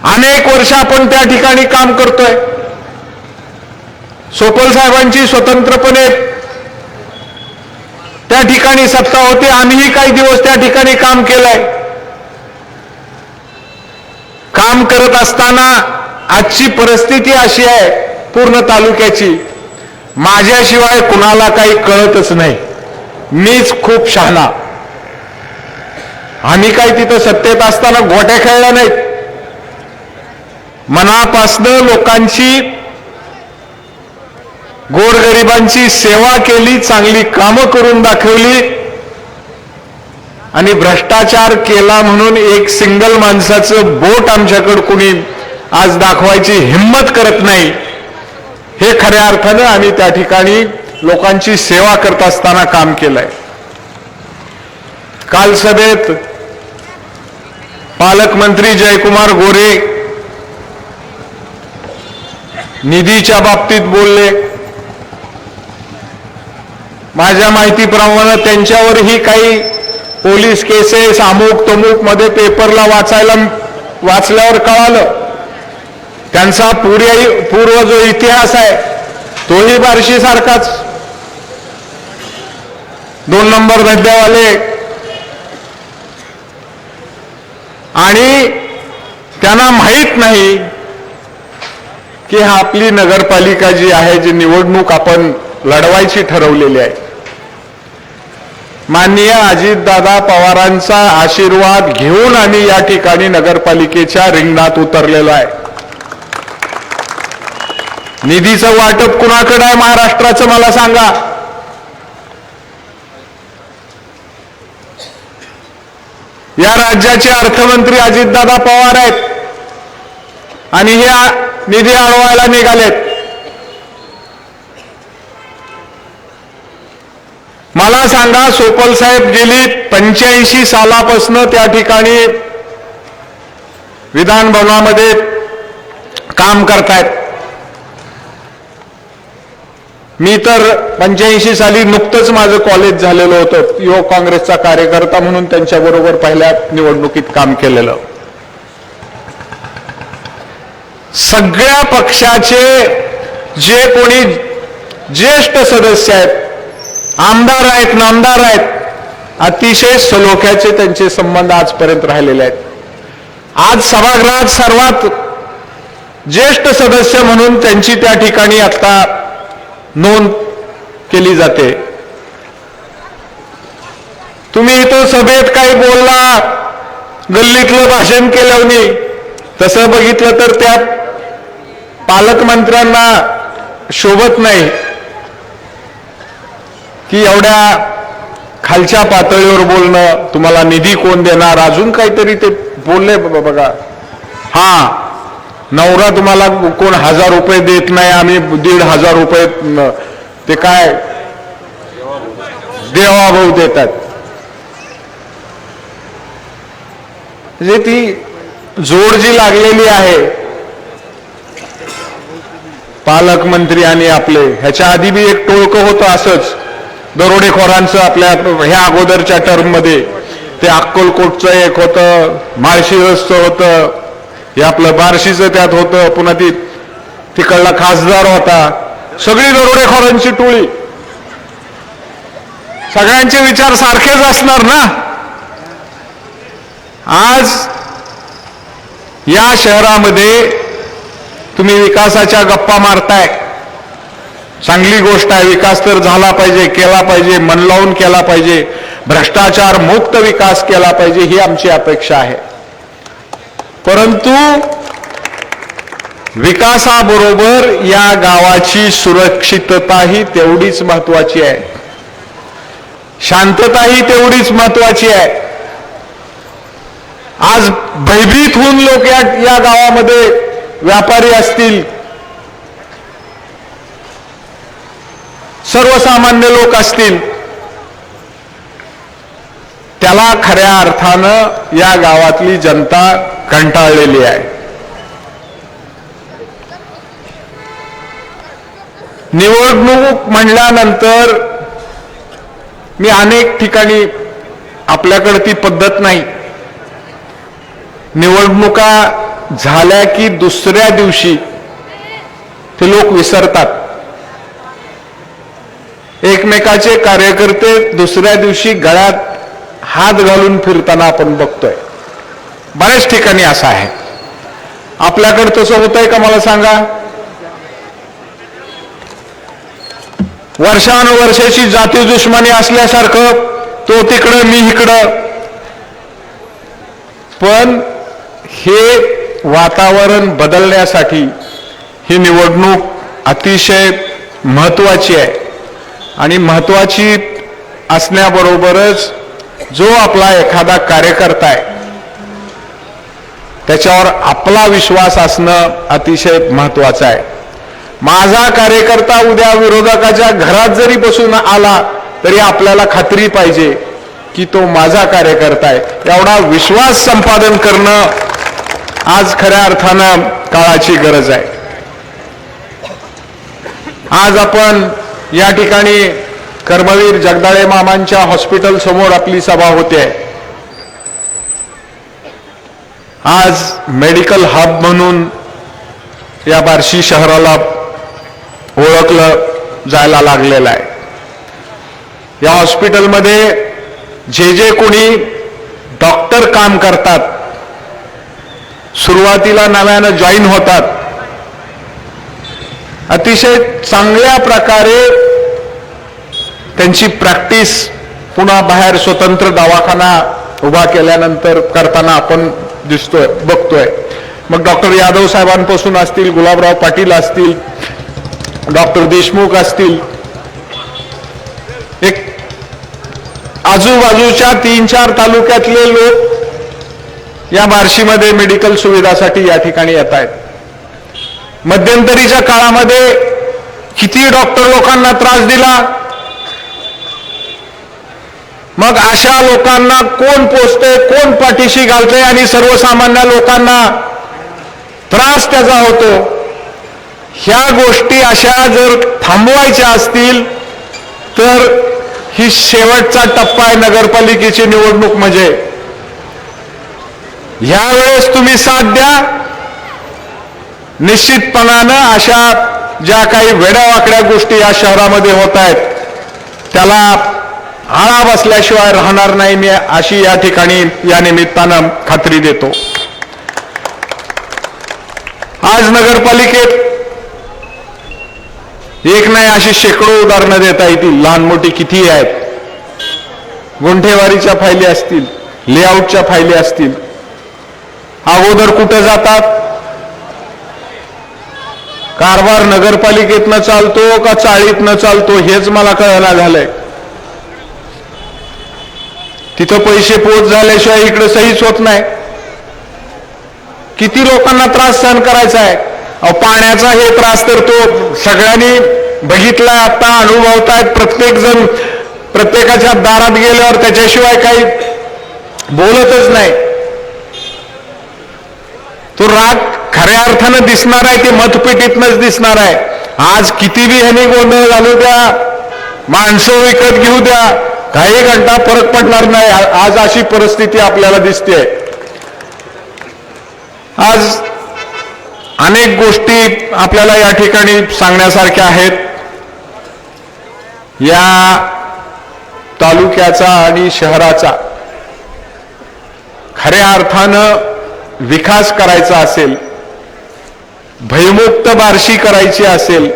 अनेक वर्ष आपण त्या ठिकाणी काम करतोय. सोपल साहेबांची स्वतंत्रपणे त्या ठिकाणी सत्ता होती. आम्हीही काही दिवस त्या ठिकाणी काम केलंय. काम करत असताना आजची परिस्थिती अशी आहे पूर्ण तालुक्याची, माझ्याशिवाय कुणाला काही कळतच नाही, मीच खूप शहाणा. आम्ही काही तिथं सत्तेत असताना गोट्या खेळल्या नाहीत. मनापासनं लोकांची, गोरगरिबांची सेवा केली, चांगली कामं करून दाखवली आणि भ्रष्टाचार केला म्हणून एक सिंगल माणसाचं बोट आमच्याकडे कुणी आज दाखवायची हिम्मत करत नाही. हे खऱ्या अर्थानं आम्ही त्या ठिकाणी लोकांची सेवा करत असताना काम केलंय. काल सभेत पालकमंत्री जयकुमार गोरे निधीच्या बाबतीत बोलले. माझ्या माहितीप्रमाणे त्यांच्यावरही काही पोलीस केसेस अमुक तमुक मध्ये पेपरला वाचल्यावर कळालं. त्यांचा पूर्व जो इतिहास आहे तोही बार्शी सारखाच, 2 नंबर धंद्यावाले, आणि त्यांना माहित नाही की आपली नगरपालिका जी आहे, जी निवडणूक आपण लढवायची ठरवलेली आहे, माननीय अजितदादा पवारांचा आशीर्वाद घेऊन आम्ही या ठिकाणी नगरपालिकेच्या रिंगणात उतरलेलो आहे. निधीचं वाटप कुणाकडे आहे महाराष्ट्राचं मला सांगा. या राज्याचे अर्थमंत्री अजितदादा पवार आहेत आणि हे निधी अडवायला निघालेत. मला सांगा, सोपल साहेब गेली 85 सालापासून त्या ठिकाणी विधान भवनामध्ये काम करतायत. मी तर 85 साली नुकतंच माझं कॉलेज झालेलं होतं. युवक काँग्रेसचा कार्यकर्ता म्हणून त्यांच्याबरोबर पहिल्या निवडणुकीत काम केलेलं. सगळ्या पक्षाचे जे कोणी ज्येष्ठ सदस्य आहेत, आमदार आहेत, नामदार आहेत, अतिशय सलोख्याचे त्यांचे संबंध आजपर्यंत राहिलेले आहेत. आज सभागृहात सर्वात ज्येष्ठ सदस्य म्हणून त्यांची त्या ठिकाणी आता नोंद केली जाते. तुम्ही इथं सभेत काही बोलला, गल्लीतलं भाषण केलं नाही, तसं बघितलं तर त्यात पालकमंत्र्यांना शोभत नाही की एवढ्या खालच्या पातळीवर बोलणं. तुम्हाला निधी कोण देणार, अजून काहीतरी ते बोलले बघा. हा, नवरा तुम्हाला कोण 1000 रुपये देत नाही, आम्ही 1500 रुपये ते काय देवाभाऊ देतात. म्हणजे ती जोड जी लागलेली आहे पालकमंत्री आणि आपले, ह्याच्या आधी बी एक टोळकं होतं असंच दरोडेखोरांचं आपल्या ह्या अगोदरच्या टर्म मध्ये. ते अक्कलकोटचं एक होतं, माळशिरसचं होतं, हे आपलं बार्शीचं त्यात होतं, पुन्हा तिकडला खासदार होता. सगळी दरोडेखोरांची टोळी. सगळ्यांचे विचार सारखेच असणार ना. आज या शहरामध्ये तुम्ही विकासाच्या गप्पा मारताय, चांगली गोष्ट आहे. विकास तर झाला पाहिजे, केला पाहिजे, मन लावून केला पाहिजे, भ्रष्टाचार मुक्त विकास केला पाहिजे, ही आमची अपेक्षा आहे. परंतु विकासाबरोबर या गावाची सुरक्षितताही तेवढीच महत्वाची आहे, शांतताही तेवढीच महत्वाची आहे. आज भयभीत होऊन लोक या गावामध्ये व्यापारी असतील, सर्वसामान्य लोक असतील, त्याला खऱ्या अर्थानं या गावातली जनता कंटाळलेली आहे. निवडणूक म्हणल्यानंतर मी अनेक ठिकाणी, आपल्याकडे ती पद्धत नाही, निवडणुका झाल्या की दुसऱ्या दिवशी ते लोक विसरतात. एकमेकाचे कार्यकर्ते दुसऱ्या दिवशी गळ्यात हात घालून फिरताना आपण बघतोय. बऱ्याच ठिकाणी असं आहे. आपल्याकडे तसं होतंय का मला सांगा? वर्षानुवर्षाची जाती दुश्मनी असल्यासारखं तो तिकडं मी इकडं. पण हे वातावरण बदलण्यासाठी ही निवडणूक अतिशय महत्वाची आहे. आणि महत्वाची असण्याबरोबरच जो आपला एखादा कार्यकर्ता आहे त्याच्यावर आपला विश्वास असणं अतिशय महत्वाचं आहे. माझा कार्यकर्ता उद्या विरोधकाच्या घरात जरी बसून आला तरी आपल्याला खात्री पाहिजे की तो माझा कार्यकर्ता आहे. एवढा विश्वास संपादन करणं आज खऱ्या अर्थानं काळाची गरज आहे. आज आपण या ठिकाणी कर्मवीर जगदाळे मामांच्या हॉस्पिटल समोर आपली सभा होते. आज मेडिकल हब म्हणून या बार्शी शहराला ओळखलं जायला लागलेलं आहे. या हॉस्पिटलमध्ये जे कोणी डॉक्टर काम करतात, सुरुवातीला नव्यानं जॉईन होतात, अतिशय चांगल्या प्रकारे त्यांची प्रॅक्टिस पुन्हा बाहेर स्वतंत्र दवाखाना उभा केल्यानंतर करताना आपण दिसतोय, बघतोय. मग डॉक्टर यादव साहेबांपासून असतील, गुलाबराव पाटील असतील, डॉक्टर देशमुख असतील, एक आजूबाजूच्या 3-4 तालुक्यातले लोक या बार्शीमध्ये मेडिकल सुविधासाठी या ठिकाणी येत आहेत. मध्यंतरीच्या काळामध्ये किती डॉक्टर लोकांना त्रास दिला. मग अशा लोकांना कोण पोचतंय, कोण पाठीशी घालतंय आणि सर्वसामान्य लोकांना त्रास त्याचा होतो. ह्या गोष्टी अशा जर थांबवायच्या असतील तर ही शेवटचा टप्पा आहे नगरपालिकेची निवडणूक. म्हणजे ह्यावेळेस तुम्ही साथ द्या. निश्चितपणानं अशा ज्या काही वेड्यावाकड्या गोष्टी या शहरामध्ये होत आहेत त्याला आळा बसल्याशिवाय राहणार नाही, मी अशी या ठिकाणी या निमित्तानं खात्री देतो. आज नगरपालिकेत एक नाही अशी शेकडो उदाहरणं देता येतील, लहान मोठी कितीही आहेत. गुंठेवारीच्या फायली असतील, लेआउटच्या फायली असतील. अगोदर कुठं जातात? कारभार नगरपालिकेतनं चालतो का चाळीतनं चालतो हेच मला कळना झालंय. तिथं पैसे पोच झाल्याशिवाय इकडे सहीच होत नाही. किती लोकांना त्रास सहन करायचा आहे. पाण्याचा हे त्रास तर तो सगळ्यांनी बघितला, आता अनुभवतायत. प्रत्येक जण प्रत्येकाच्या दारात गेल्यावर त्याच्याशिवाय काही बोलतच नाही. तो राग खऱ्या अर्थानं दिसणार आहे, ते मतपेटीतनच दिसणार आहे. आज किती बी ह्यानी गोंधळ घालू द्या, माणसं विकत घेऊ द्या, काही घंटा फरक पडणार नाही. आज अशी परिस्थिती आपल्याला दिसते. आज अनेक गोष्टी आपल्याला या ठिकाणी सांगण्यासारख्या आहेत. या तालुक्याचा आणि शहराचा खऱ्या अर्थानं विकास करायचा असेल, भयमुक्त बार्शी करायची असेल,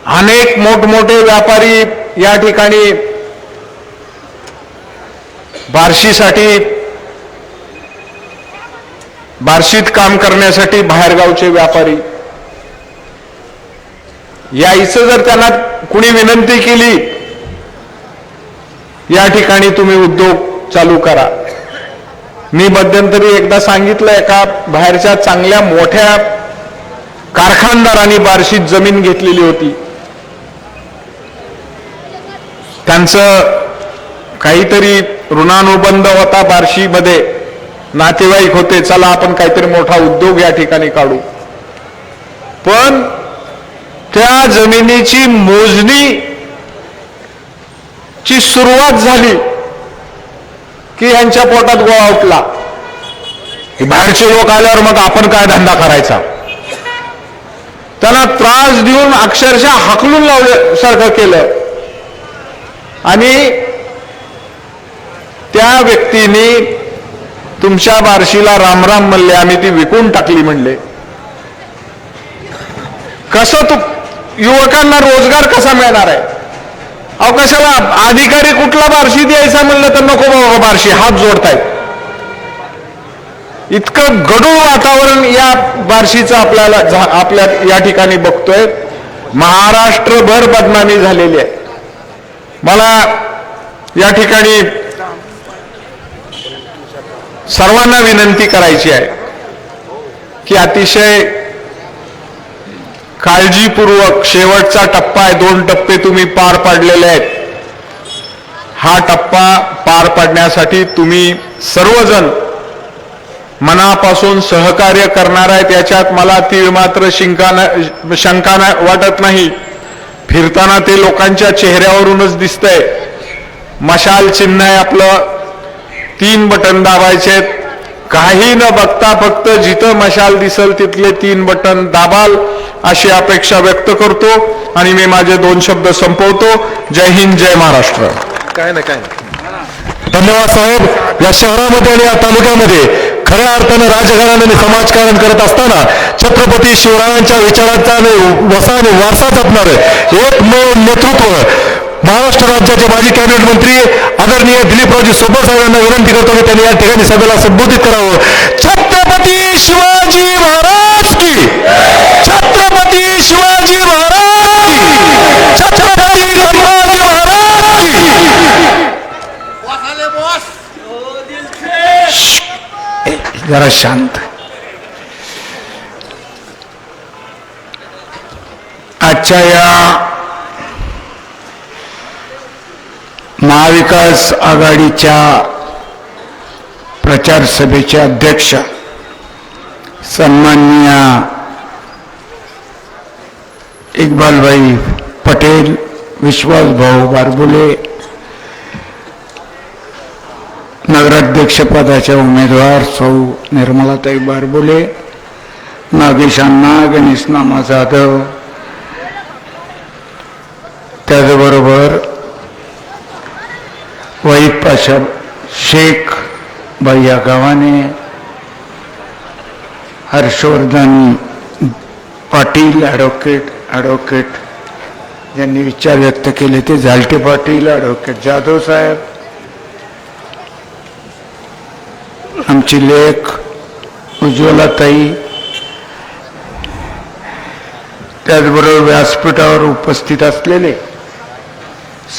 अनेक मोठमोठे व्यापारी या ठिकाणी बार्शीसाठी बार्शीत काम करण्यासाठी बाहेरगावचे व्यापारी यायचं जर त्यांना कुणी विनंती केली, या ठिकाणी तुम्ही उद्योग चालू करा. मी मध्यंतरी एकदा सांगितलं, एका बाहेरच्या चांगल्या मोठ्या कारखानदारांनी बार्शीत जमीन घेतलेली होती. त्यांचं काहीतरी ऋणानुबंध होता बार्शीमध्ये, नातेवाईक होते, चला आपण काहीतरी मोठा उद्योग या ठिकाणी काढू. पण त्या जमिनीची मोजणी ची सुरुवात झाली की यांच्या पोटात गोळा उठला. बाहेरचे लोक आल्यावर मग आपण काय धंदा करायचा. त्यांना त्रास देऊन अक्षरशः हाकलून लावल्यासारखं केलं. आणि त्या व्यक्तीने तुमच्या बार्शीला रामराम म्हणले, आम्ही ती विकून टाकली म्हणले. कसं तू युवकांना रोजगार कसा मिळणार आहे? अहो कशाला अधिकारी कुठला बार्शीत यायचा म्हणलं तर नको बाबा बार्शी, हात जोडतायत. इतकं गढूळ वातावरण या बार्शीचं आपल्या या ठिकाणी बघतोय. महाराष्ट्रभर बदनामी झालेली आहे. मला या ठिकाणी सर्वांना विनंती करायची आहे की अतिशय काळजीपूर्वक, शेवटचा टप्पा आहे, 2 टप्पे तुम्ही पार पाडलेले आहेत. हा टप्पा पार पाडण्यासाठी तुम्ही सर्वजण मनापासून सहकार्य करणार आहेत, याच्यात मला तीळ मात्र शंका वाटत नाही. फिरताना ते लोकांच्या चेहऱ्यावरूनच दिसतंय. मशाल चिन्ह आहे आपलं, 3 बटन दाबायचे. काही न बघता फक्त जिथं मशाल दिसल तिथले 3 बटन दाबाल अशी अपेक्षा व्यक्त करतो आणि मी माझे 2 शब्द संपवतो. जय हिंद, जय महाराष्ट्र. काय ना काय धन्यवाद साहेब. या शहरामध्ये आणि या तालुक्यामध्ये खऱ्या अर्थानं राजकारण आणि समाजकारण करत असताना छत्रपती शिवरायांच्या विचारांचा वसा आणि वारसा जपणार एक नेतृत्व महाराष्ट्र राज्याचे माजी कॅबिनेट मंत्री आदरणीय दिलीपरावजी सोपल साहेबांना विनंती करतो की त्यांनी या ठिकाणी सभेला संबोधित करावं. छत्रपती शिवाजी महाराज की, छत्रपती शिवाजी महाराज की, छत्रपती शिवाजी महाराज की. जरा शांत. आजच्या या महाविकास आघाडीच्या प्रचार सभेचे अध्यक्ष सन्माननीय इक्बालभाई पटेल, विश्वासभाऊ बारबुले, नगराध्यक्ष पदाच्या उमेदवार सौ निर्मलाताई बारबुले, नागेश अण्णा, गणेश नामा जाधव, त्याचबरोबर वहीद पाशा शेख, भैया गव्हाणे, हर्षवर्धन पाटील, ॲडव्होकेट ज्यांनी विचार व्यक्त केले ते झालटे पाटील, ॲडव्होकेट जाधव साहेब, आमची लेख उज्ज्वलाताई, त्याचबरोबर व्यासपीठावर उपस्थित असलेले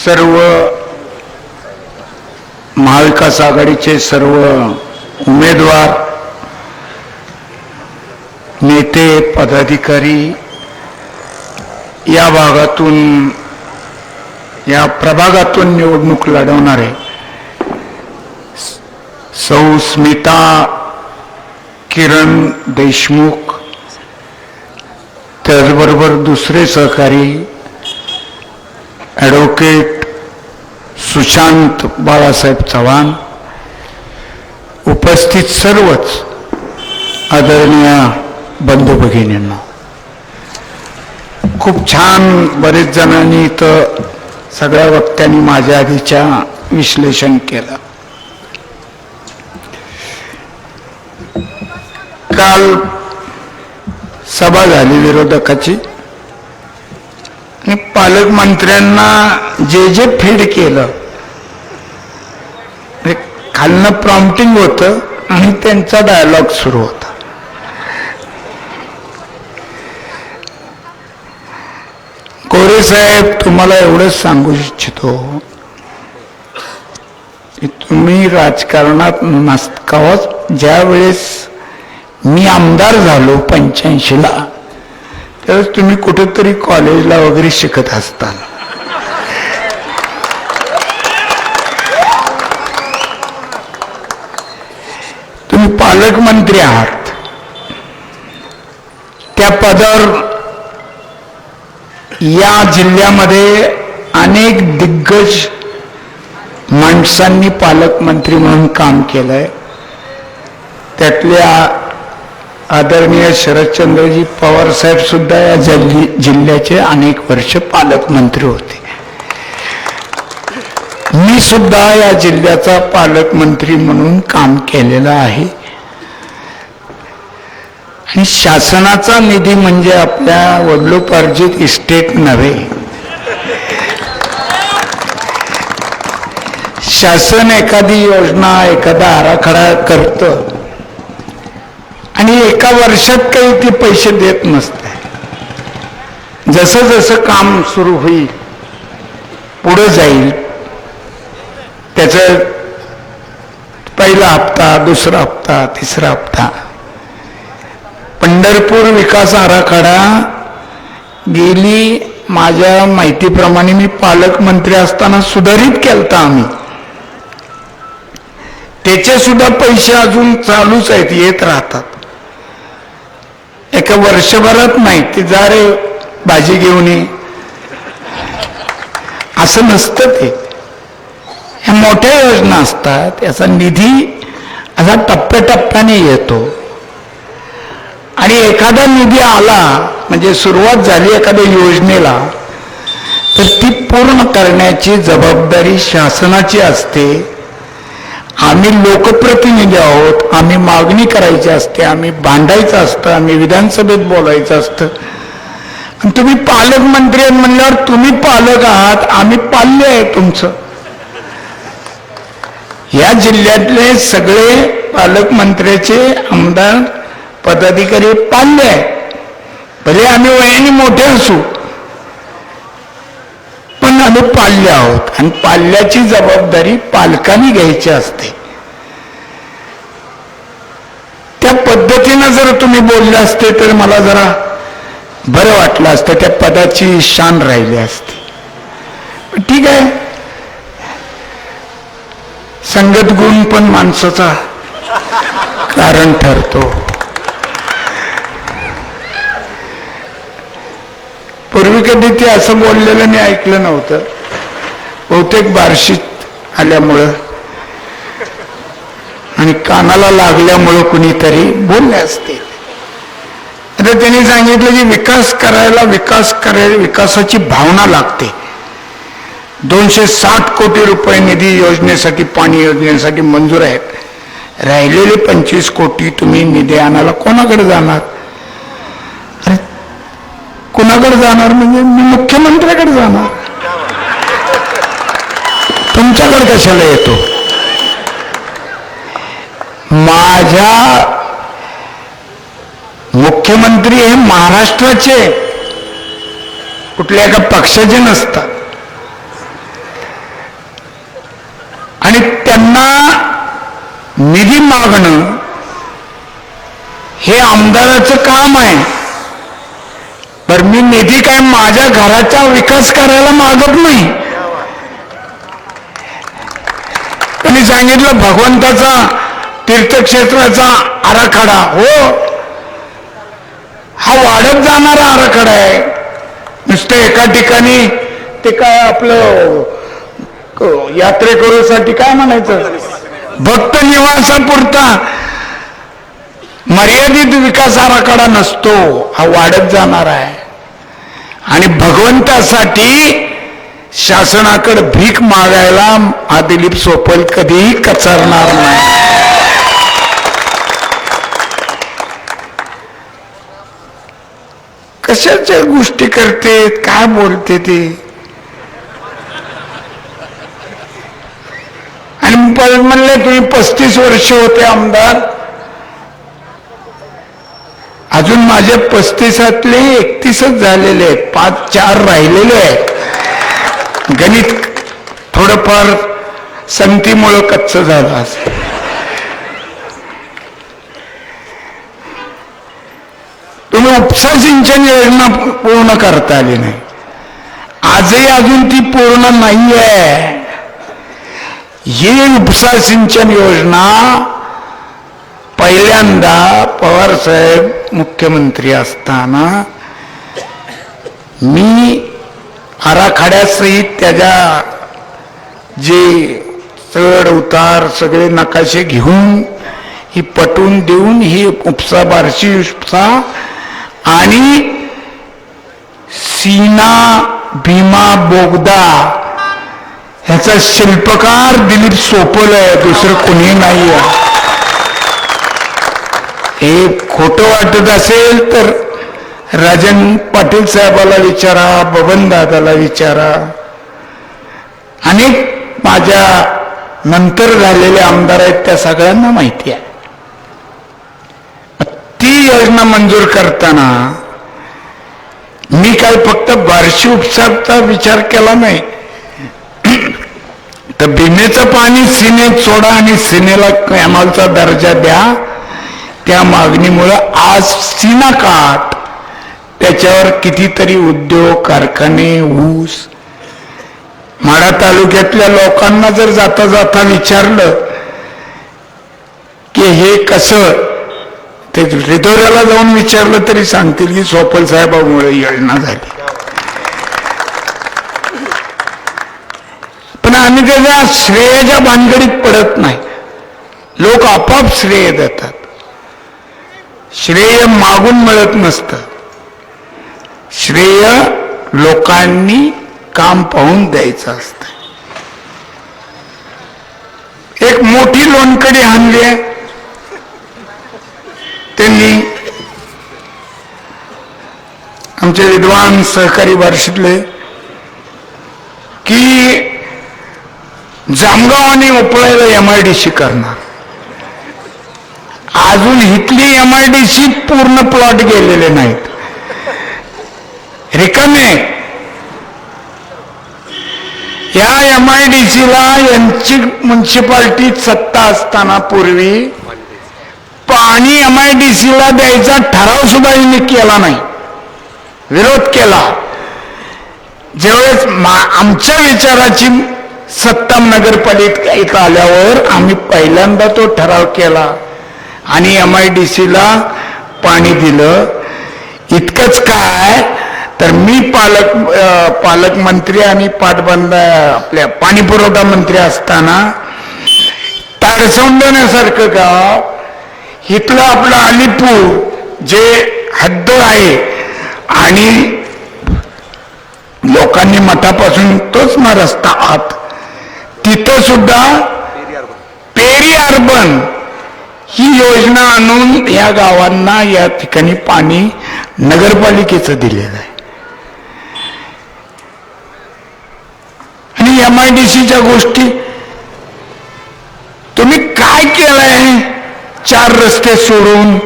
सर्व महाविकास आघाडीचे सर्व उमेदवार, नेते, पदाधिकारी, या भागातून या प्रभागातून निवडणूक लढवणारे सौ स्मिता किरण देशमुख, त्याचबरोबर दुसरे सहकारी ॲडव्होकेट सुशांत बाळासाहेब चव्हाण, उपस्थित सर्वच आदरणीय बंधू भगिनींना, खूप छान बरेच जणांनी इथं सगळ्या वक्त्यांनी माझ्या आधीच्या विश्लेषण केलं. काल सभा झाली विरोधकाची आणि पालकमंत्र्यांना जे फीड केलं खालनं प्रॉम्प्टिंग होतं आणि त्यांचा डायलॉग सुरू होता. सावळे साहेब, तुम्हाला एवढंच सांगू इच्छितो की तुम्ही राजकारणात नसताच. ज्या वेळेस मी आमदार झालो 85ला, त्यावेळेस तुम्ही कुठेतरी कॉलेजला वगैरे शिकत असताल. तुम्ही पालकमंत्री आहात. त्या पदावर या जिल्ह्यामध्ये अनेक दिग्गज माणसांनी पालकमंत्री म्हणून काम केलंय. त्यातल्या आदरणीय शरदचंद्रजी पवार साहेब सुद्धा या जिल्ह्याचे अनेक वर्ष पालकमंत्री होते. मी सुद्धा या जिल्ह्याचा पालकमंत्री म्हणून काम केलेलं आहे. आणि शासनाचा निधी म्हणजे आपल्या वडिलोपार्जित इस्टेट नव्हे. शासन एखादी योजना, एखादा आराखडा करतं आणि एका वर्षात काही ते पैसे देत नसते. जसं जसं काम सुरू होईल, पुढे जाईल, त्याचं पहिला हप्ता, दुसरा हप्ता, तिसरा हप्ता. पंढरपूर विकास आराखडा गेली माझ्या माहितीप्रमाणे मी पालकमंत्री असताना सुधारित केलता आम्ही. त्याचे सुद्धा पैसे अजून चालूच आहेत, येत राहतात. एका वर्षभरात नाही ते जा रे भाजी घेऊन ये असं नसतं. ते ह्या मोठ्या योजना असतात, याचा निधी असा टप्प्याटप्प्याने येतो. आणि एखादा निधी आला म्हणजे सुरुवात झाली एखाद्या योजनेला, तर ती पूर्ण करण्याची जबाबदारी शासनाची असते. आम्ही लोकप्रतिनिधी आहोत, आम्ही मागणी करायची असते, आम्ही भांडायचं असतं, आम्ही विधानसभेत बोलायचं असतं. आणि तुम्ही पालकमंत्री आहेत म्हणल्यावर तुम्ही पालक आहात, आम्ही पाल्य आहे तुमचं. या जिल्ह्यातले सगळे पालकमंत्र्याचे आमदार पदाधिकारी पाल्य आहे. भले आम्ही वयाने मोठे असू, पण आम्ही पाल्य आहोत. आणि पाल्याची जबाबदारी पालकांनी घ्यायची असते. त्या पद्धतीनं जर तुम्ही बोलले असते तर मला जरा बरं वाटलं असतं, त्या पदाची शान राहिली असती. पण ठीक आहे, संगत गुण पण माणसाचा कारण ठरतो. पूर्वी कधी ते असं बोललेलं मी ऐकलं नव्हतं. बहुतेक बार्शीत आल्यामुळं आणि कानाला लागल्यामुळं कुणीतरी बोलले असते. आता त्यांनी सांगितलं की विकासाची भावना लागते. 260 कोटी रुपये निधी योजनेसाठी, पाणी योजनेसाठी मंजूर आहेत. राहिलेले 25 कोटी तुम्ही निधी आणायला कोणाकडे जाणार? अरे कोणाकडे जाणार म्हणजे मी मुख्यमंत्र्याकडे जाणार, तुमच्याकडे कशाला येतो? माझ्या मुख्यमंत्री हे महाराष्ट्राचे, कुठल्या एका पक्षाचे नसतात. आणि त्यांना निधी मागणं हे आमदाराचं काम आहे. तर मी निधी काय माझ्या घराचा विकास करायला मागत नाही. त्यांनी सांगितलं भगवंताचा तीर्थक्षेत्राचा आराखडा, हो हा वाढत जाणारा आराखडा आहे. नुसतं एका ठिकाणी ते काय आपलं यात्रेकरूसाठी काय म्हणायचं, भक्त निवासापुरता मर्यादित विकास आराखडा नसतो, हा वाढत जाणार आहे. आणि भगवंतासाठी शासनाकडे भीक मागायला हा दिलीप सोपल कधीही कचरणार नाही. कशाच्या गोष्टी करते, काय बोलते ते. आणि म्हणले तुम्ही 35 वर्ष होते आमदार, अजून माझे 35तले 31च झालेले आहेत, 4 राहिलेले आहेत. गणित थोडंफार संगतीमुळं कच्च झालं असेल. तुम्ही उपसा सिंचन योजना पूर्ण करता आली नाही, आजही अजून ती पूर्ण नाही आहे. ही उपसा सिंचन योजना पहिल्यांदा पवार साहेब मुख्यमंत्री असताना मी आराखड्यासहित त्याच्या जे चढ उतार सगळे नकाशे घेऊन ही पटवून देऊन ही उपसा बार्शी उपसा आणि सीना भीमा बोगदा ह्याचा शिल्पकार दिलीप सोपल आहे, दुसरं कोणी नाही आहे. हे खोटं वाटत असेल तर राजन पाटील साहेबाला विचारा, बबन दादाला विचारा, अनेक माझ्या नंतर झालेले आमदार आहेत त्या सगळ्यांना माहिती आहे. ती योजना मंजूर करताना मी काय फक्त बार्शी उपसाचा विचार केला नाही, तर भीमेचं पाणी सीनेत सोडा आणि सीनेला कॅनलचा दर्जा द्या, त्या मागणीमुळं आज सीना काठ त्याच्यावर कितीतरी उद्योग कारखाने ऊस. माढा तालुक्यातल्या लोकांना जर जाता जाता विचारलं की हे कसं, ते रिधोऱ्याला जाऊन विचारलं तरी सांगतील की सोपल साहेबामुळे योजना झाली. पण आम्ही त्याच्या श्रेयाच्या भानगडीत पडत नाही. लोक आपोआप श्रेय देतात. श्रेय मागून मिळत नसतं, श्रेय लोकांनी काम पाहून द्यायचं असतं. एक मोठी लोणकडी आणली आहे त्यांनी, आमचे विद्वान सहकारी बार्शीतले, की जामगाव आणि उपळायला MIDC करणार. अजून इथली MIDC पूर्ण प्लॉट गेलेले नाहीत, रिकामे. या MIDCला यांची म्युन्सिपाल्टीत सत्ता असताना पूर्वी पाणी MIDCला द्यायचा ठराव सुद्धा यांनी केला नाही, विरोध केला. ज्यावेळेस आमच्या विचाराची सत्ता नगरपालिकेत आल्यावर आम्ही पहिल्यांदा तो ठराव केला आणि MIDCला पाणी दिलं. इतकंच काय तर मी पालकमंत्री आणि आपल्या पाणी पुरवठा मंत्री असताना ताडसौंडण्यासारखं गाव, इथलं आपलं अलीपूर जे हद्द आहे आणि लोकांनी मठापासून तोच ना रस्ता आत, तिथं सुद्धा पेरी अर्बन ही योजना आणून या गावांना या ठिकाणी पाणी नगरपालिकेचं दिलेलं आहे. आणि MIDCच्या गोष्टी तुम्ही काय केलंय, 4 रस्ते सोडून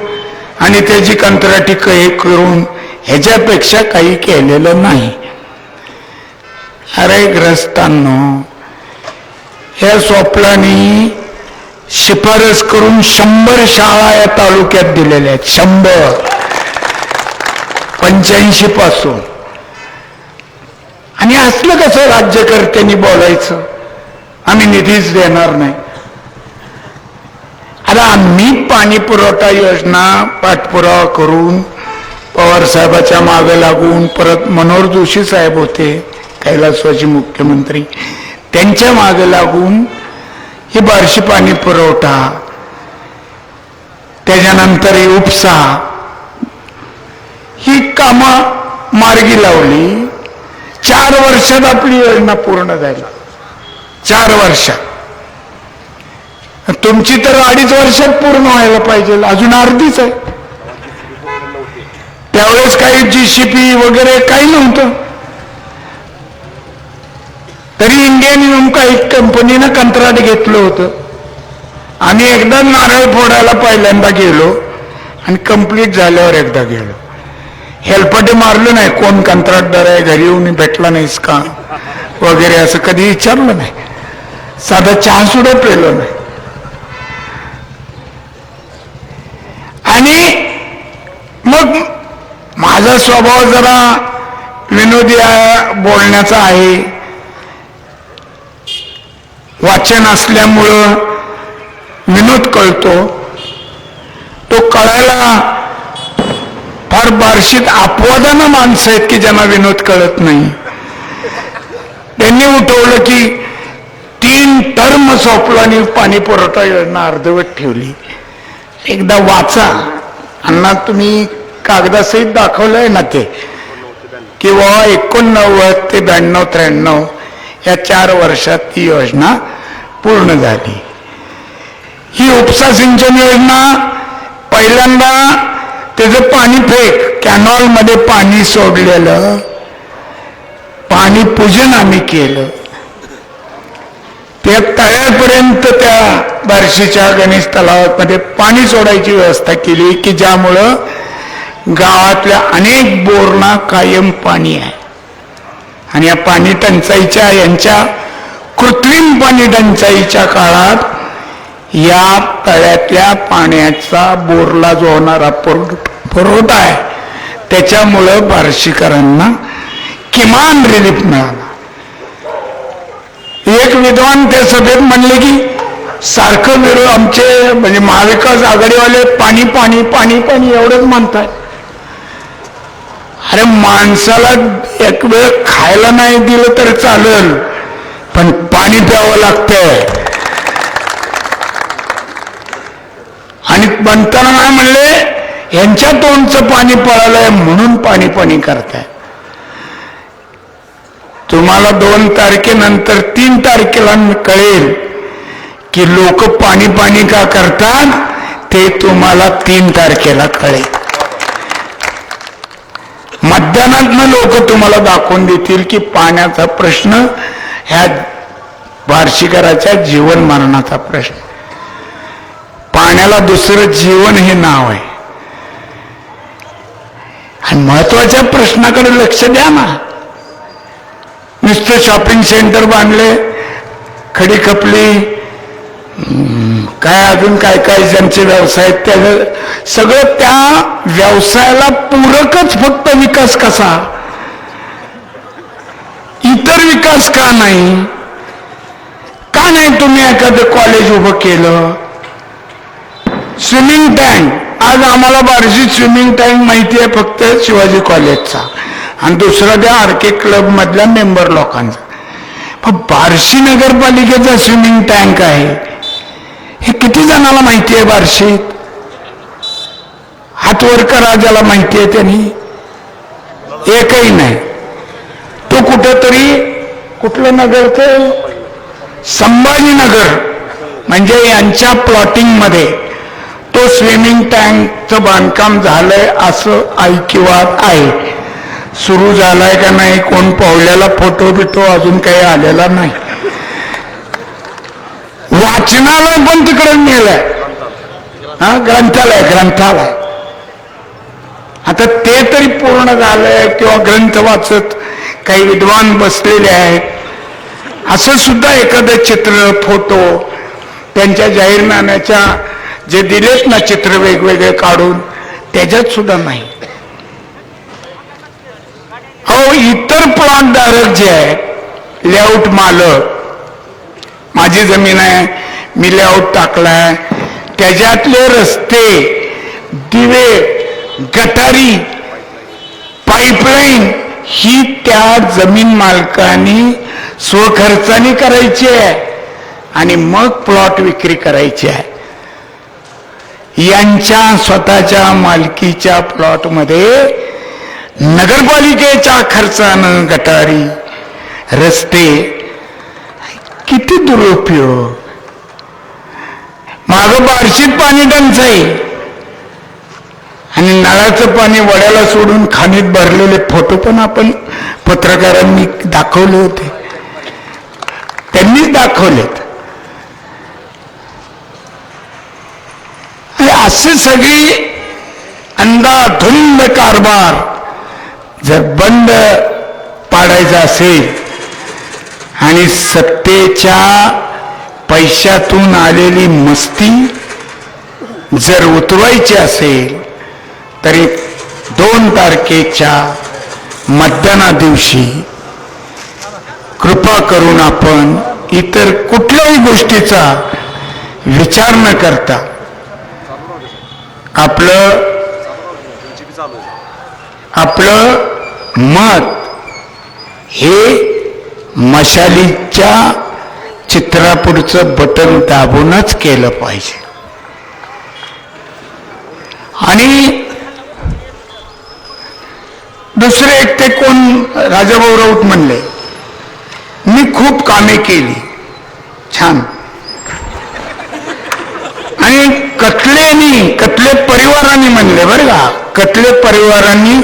आणि त्याची कंत्राटी हे करून, ह्याच्यापेक्षा काही केलेलं नाही. अरे ग्रस्तांनो, या स्वप्नानी शिफारस करून 100 शाळा या तालुक्यात दिलेल्या आहेत, 100 85 पासून. आणि असलं कसं राज्यकर्त्यांनी बोलायचं आम्ही निधीच देणार नाही. आता आम्ही पाणी पुरवठा योजना पाठपुरावा करून पवार साहेबाच्या मागे लागून, परत मनोहर जोशी साहेब होते कैलासवासी मुख्यमंत्री, त्यांच्या मागे लागून ही बार्शी पाणी पुरवठा, त्याच्यानंतर ही उपसा, ही कामं मार्गी लावली. 4 वर्षात आपली योजना पूर्ण झाली. 4 वर्षात. तुमची तर 2.5 वर्षात पूर्ण व्हायला पाहिजे, अजून अर्धीच आहे. त्यावेळेस काही GCP वगैरे काही नव्हतं, तरी इंडियन काही कंपनीनं कंत्राट घेतलं होतं. आम्ही एकदा नारळ फोडायला पहिल्यांदा गेलो आणि कंप्लीट झाल्यावर एकदा गेलो. हेलपाटे मारलं नाही, कोण कंत्राटदार आहे, घरी येऊन भेटला नाहीस का वगैरे असं कधी विचारलं नाही. साधा चहा सुद्धा पेलो नाही. आणि मग माझा स्वभाव जरा विनोदी बोलण्याचा आहे, वाचन असल्यामुळं विनोद कळतो. तो कळायला फार बार्शीत अपवादानं माणसं आहेत की ज्यांना विनोद कळत नाही. त्यांनी उठवलं की 3 टर्म सोपलानी पाणी पुरवठा योजना अर्धवट ठेवली. एकदा वाचा. अण्णा तुम्ही कागदासहित दाखवलंय ना ते, किंवा 89 ते 92-93 या 4 वर्षात ती योजना पूर्ण झाली. ही उपसा सिंचन योजना पहिल्यांदा त्याचं पाणी फेक कॅनॉल मध्ये पाणी सोडलेलं पाणी पूजन आम्ही केलं. त्या तळ्यापर्यंत त्या बार्शीच्या गणेश तलावामध्ये पाणी सोडायची व्यवस्था केली की ज्यामुळं गावातल्या अनेक बोरना कायम पाणी आहे. आणि या पाणी टंचाईच्या यांच्या कृत्रिम पाणी टंचाईच्या काळात या तळ्यातल्या पाण्याचा बोरला जो होणारा पुरवठा आहे त्याच्यामुळं बार्शीकरांना किमान रिलीफ मिळाला. एक विद्वान त्या सभेत म्हणले की सारखं विरोध आमचे म्हणजे महाविकास आघाडीवाले पाणी पाणी पाणी पाणी एवढंच म्हणताय. अरे माणसाला एक वेळ खायला नाही दिलं तर चालेल, पण पाणी प्यावं लागतंय. आणि बनताना नाही म्हणले यांच्या तोंडचं पाणी पळालंय म्हणून पाणी पाणी करताय. तुम्हाला 2 तारखेनंतर 3 तारखेला कळेल की लोक पाणी पाणी का करतात ते तुम्हाला 3 तारखेला कळेल. मतदानातनं लोक तुम्हाला दाखवून देतील की पाण्याचा प्रश्न ह्या बार्शीकराच्या जीवन मरणाचा प्रश्न. पाण्याला दुसरं जीवन हे नाव आहे. आणि महत्वाच्या प्रश्नाकडे लक्ष द्या ना. नुसतं शॉपिंग सेंटर बांधले, खडी खपली, काय अजून काय काय ज्यांचे व्यवसाय आहेत त्या सगळं त्या व्यवसायाला पूरकच फक्त विकास कसा, इतर विकास का नाही? का नाही तुम्ही एखादं कॉलेज उभं केलं? स्विमिंग टँक, आज आम्हाला बार्शी स्विमिंग टँक माहिती आहे फक्त शिवाजी कॉलेजचा आणि दुसरा त्या आर्के क्लब मधल्या मेंबर लोकांचा. पण बार्शी नगरपालिकेचा स्विमिंग टँक आहे हे किती जणाला माहिती आहे बार्शीत? हात वर करा ज्याला माहिती आहे त्यांनी. एकही नाही. तो कुठेतरी कुठलं नगर ते संभाजीनगर म्हणजे यांच्या प्लॉटिंग मध्ये तो स्विमिंग टँकचं बांधकाम झालंय असं ऐकिवात आहे. सुरू झालाय का नाही कोण पावल्याला फोटो बिटो अजून काही आलेला नाही. वाचनालय पण तिकडे नेलंय. ग्रंथालय आता ते तरी पूर्ण झालंय किंवा ग्रंथ वाचत काही विद्वान बसलेले आहेत असं सुद्धा एखादं चित्र फोटो त्यांच्या जाहीरनाम्याच्या जे दिलेत ना चित्र वेगवेगळे काढून त्याच्यात सुद्धा नाही. हो, इतर प्लॉट धारक जे आहेत, लेआउट मालक, माझी जमीन आहे मी लेआउट टाकलाय त्याच्यातले रस्ते, दिवे, गटारी, पाईपलाईन ही त्या जमीन मालकांनी स्वखर्चाने करायची आहे आणि मग प्लॉट विक्री करायची आहे. यांच्या स्वतःच्या मालकीच्या प्लॉट मध्ये नगरपालिकेच्या खर्चानं गटारी, रस्ते, किती दुरुपयोग. मागं बार्शीत पाणी टंचाई आणि नळाचं पाणी वड्याला सोडून खाणीत भरलेले फोटो पण आपण पत्रकारांनी दाखवले होते, त्यांनीच दाखवलेत. असे सगळी अंधाधुंद कारभार जर बंद पाडायचा असेल आणि सत्तेच्या पैशातून आलेली मस्ती जर उतरवायची असेल तरी 2 तारखेच्या मतदाना दिवशी कृपा करून आपण इतर कुठल्याही गोष्टीचा विचार न करता आपलं मत हे मशालीच्या चित्रापुढचं बटन दाबूनच केलं पाहिजे. आणि दुसरे एक ते कोण राजाभाऊ राऊत म्हणले, मी खूप कामे केली, छान. आणि कतले परिवारांनी म्हणले बरं का, कतले परिवारांनी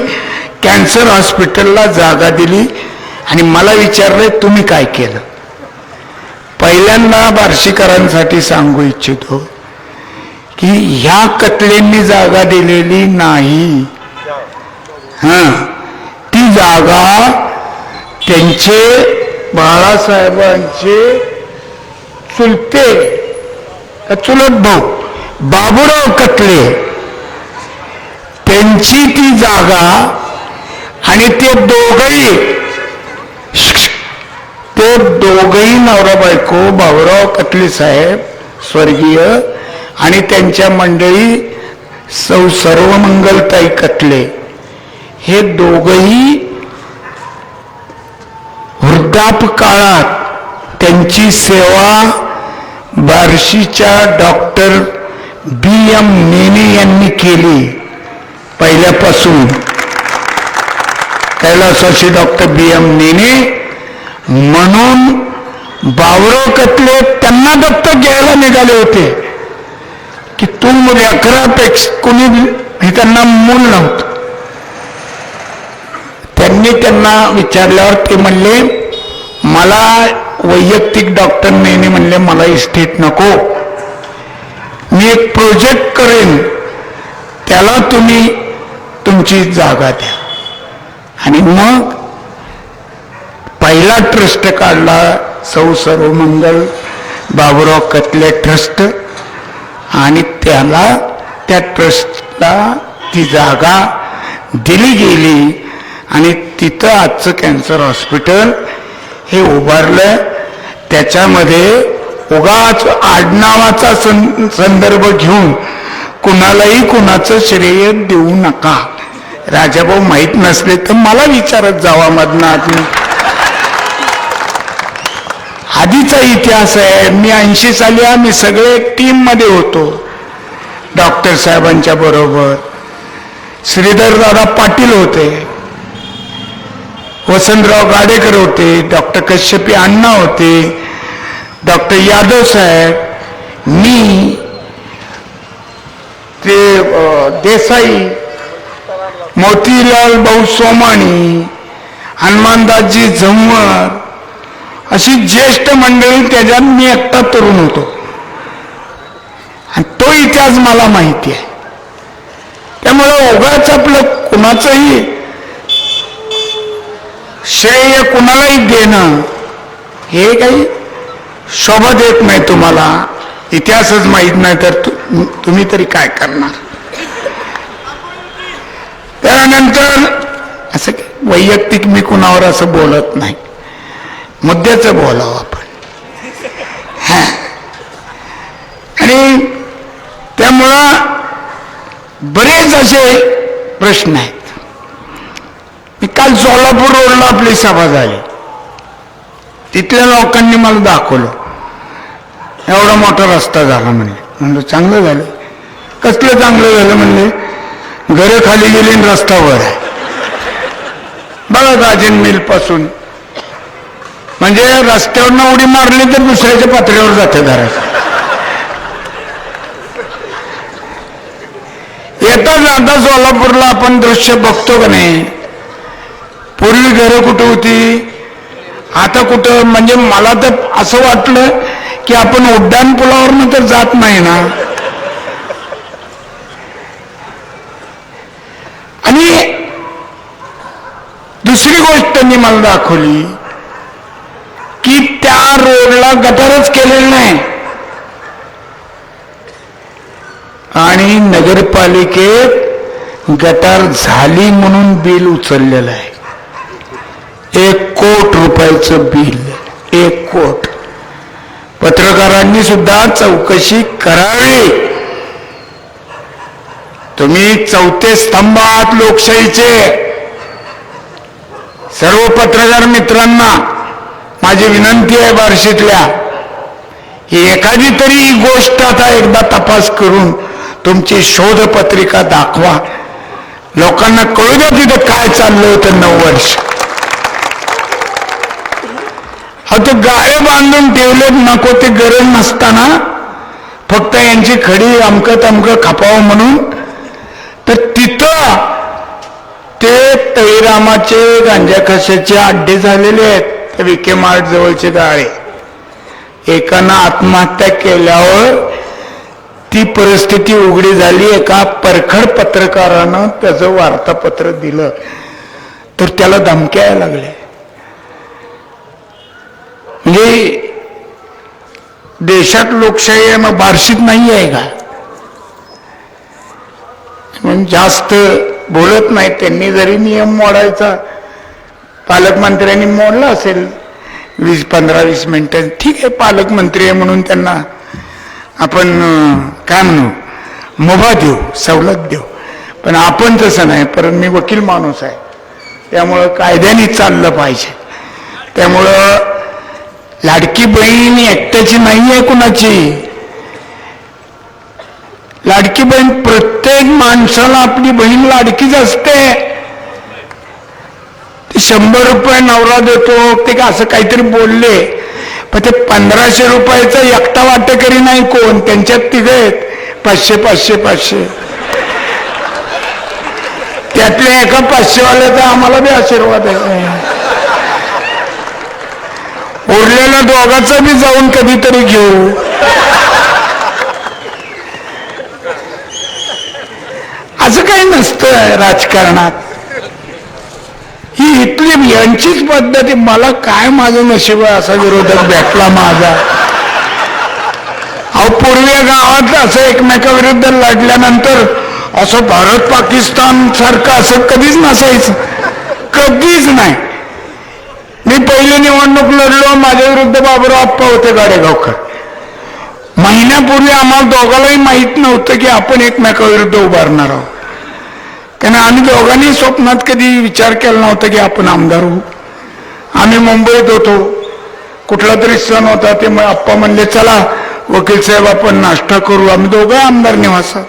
कॅन्सर हॉस्पिटलला जागा दिली आणि मला विचारले तुम्ही काय केलं. पहिल्यांदा बार्शीकरांसाठी सांगू इच्छितो की ह्या कतलेंनी जागा दिलेली नाही. ती जागा त्यांचे बाळासाहेबांचे चुलत भाऊ बाबूराव कतले त्यांची ती जागा. आणि ते दोघही नवरा बायको बाबूराव कतले साहेब स्वर्गीय आणि त्यांच्या मंडळी सर्वमंगलताई कतले हे दोघही वृद्धापकाळात त्यांची सेवा बार्शीच्या डॉक्टर B.M. नेने यांनी केली. पहिल्यापासून कैलासवासी डॉक्टर B.M. नेने म्हणून बाबूराव कतले त्यांना दत्तक घ्यायला निघाले होते की तू लेकरापेक्षा कोणी हे त्यांना मूल नव्हतं. त्यांना विचारल्यावर ते म्हणले मला वैयक्तिक डॉक्टर नेने म्हणले मला इस्टेट नको, मी एक प्रोजेक्ट करेन त्याला तुम्ही तुमची जागा द्या. आणि मग पहिला ट्रस्ट काढला सर्वमंगल बाबूराव कतले ट्रस्ट आणि त्या ट्रस्टला ती जागा दिली गेली आणि तिथं आजचं कॅन्सर हॉस्पिटल हे उभारलं. त्याच्यामध्ये उगाच आडनावाचा संदर्भ घेऊन कुणालाही कुणाचं श्रेय देऊ नका. राजाभाऊ माहीत नसले तर मला विचारत जावा मधनं आधीचा इतिहास आहे. मी 80 साली आम्ही सगळे टीम मध्ये होतो डॉक्टर साहेबांच्या बरोबर. श्रीधर दादा पाटील होते, वसंतराव गाडेकर होते, डॉक्टर कश्यपी अण्णा होते, डॉक्टर यादव साहेब, मी, ते देसाई, मोतीलाल भाऊ सोमाणी, हनुमानदासजी झंवर, अशी ज्येष्ठ मंडळी. त्याच्यात मी एकटा तरुण होतो आणि तो इतिहास मला माहिती आहे. त्यामुळे उगाच आपलं कुणाचंही श्रेय कुणालाही देणं हे काही शोभा देत नाही. तुम्हाला इतिहासच माहीत नाही तर तुम्ही तरी काय करणार. त्यानंतर असं वैयक्तिक मी कुणावर असं बोलत नाही, मुद्द्याचं बोलावं आपण. आणि त्यामुळं बरेच असे प्रश्न आहेत. मी काल सोलापूर रोडला आपली सभा झाली, तिथल्या लोकांनी मला दाखवलं एवढा मोठा रस्ता झाला म्हणले. म्हणलं चांगलं झालं. कसलं चांगलं झालं म्हणले, घरं खाली गेली आणि रस्ता वर आहे. बघा राजन मिल पासून म्हणजे रस्त्यावर उडी मारली तर दुसऱ्याच्या पातळीवर जाते घरात. येता जाता सोलापूरला आपण दृश्य बघतो का नाही. पूर्वी घरं कुठं होती, आता कुठं. म्हणजे मला तर असं वाटलं की आपण उड्डाण पुलावरनं तर जात नाही ना. दुसरी गोष्ट त्यांनी मला दाखवली की त्या रोडला गटारच केलेलं नाही आणि नगरपालिकेत गटार झाली म्हणून बिल उचललेलं आहे. 1 कोटी रुपयाचं बिल. 1 कोटी. पत्रकारांनी सुद्धा चौकशी करावी. तुम्ही चौथे स्तंभ आहात लोकशाहीचे. सर्व पत्रकार मित्रांना माझी विनंती आहे बार्शीतल्या की एखादी तरी ही गोष्ट आता एकदा तपास करून तुमची शोधपत्रिका दाखवा. लोकांना कळू द्या तिथं काय चाललं होतं 9 वर्ष. आता गाळे बांधून ठेवलेत नको ते गरज नसताना फक्त यांची खडी अमकं तमकं खपावं म्हणून. तर तिथं ते तैरामाचे गांजा खशाचे अड्डे झालेले आहेत. विखे मार्ट जवळचे गाळे. एकानं आत्महत्या केल्यावर ती परिस्थिती उघडी झाली. एका परखड पत्रकारानं त्याचं वार्तापत्र दिलं तर त्याला धमक्या यायला लागल्या. म्हणजे देशात लोकशाही आहे मग बार्शीत नाही आहे का? म्हणून जास्त बोलत नाही. त्यांनी जरी नियम मोडायचा पालकमंत्र्यांनी मोडला असेल 15-20 मिनिटं ठीक आहे. पालकमंत्री आहे म्हणून त्यांना आपण काय म्हणू मुभा देऊ सवलत देऊ. पण आपण तसं नाही. परंतु मी वकील माणूस आहे त्यामुळं कायद्याने चाललं पाहिजे. त्यामुळं लाडकी बहीण एकट्याची नाही आहे कुणाची. लाडकी बहीण प्रत्येक माणसाला आपली बहीण लाडकीच असते. 100 रुपये नवरा देतो ते का असं काहीतरी बोलले पण ते 1500 रुपयाचा एकटा वाटेकरी नाही कोण. त्यांच्यात तिघे आहेत 500-500-500. त्यातल्या एका 500वाल्याचा आम्हाला बी आशीर्वाद आहे. उरलेल्या दोघांचा बी जाऊन कधीतरी घेऊ. असं काही नसतं राजकारणात. ही इथली यांचीच पद्धत. मला काय माझं नशीब आहे असा विरोधक भेटला माझा. अहो पूर्वी गावात असं एकमेकाविरुद्ध लढल्यानंतर असं भारत पाकिस्तान सारखं असं कधीच नसायचं. कधीच नाही. मी पहिली निवडणूक लढलो माझ्या विरुद्ध बाबूराव आप्पा होते गाडेगावकर. महिन्यापूर्वी आम्हाला दोघांनाही माहित नव्हतं की आपण एकमेकाविरुद्ध उभारणार आहोत. कारण आम्ही दोघांनी स्वप्नात कधी विचार केला नव्हता की आपण आमदार होऊ. आम्ही मुंबईत होतो. कुठला तरी सण होता ते मग आप्पा म्हणले चला वकील साहेब आपण नाश्ता करू. आम्ही दोघं आमदार निवासात.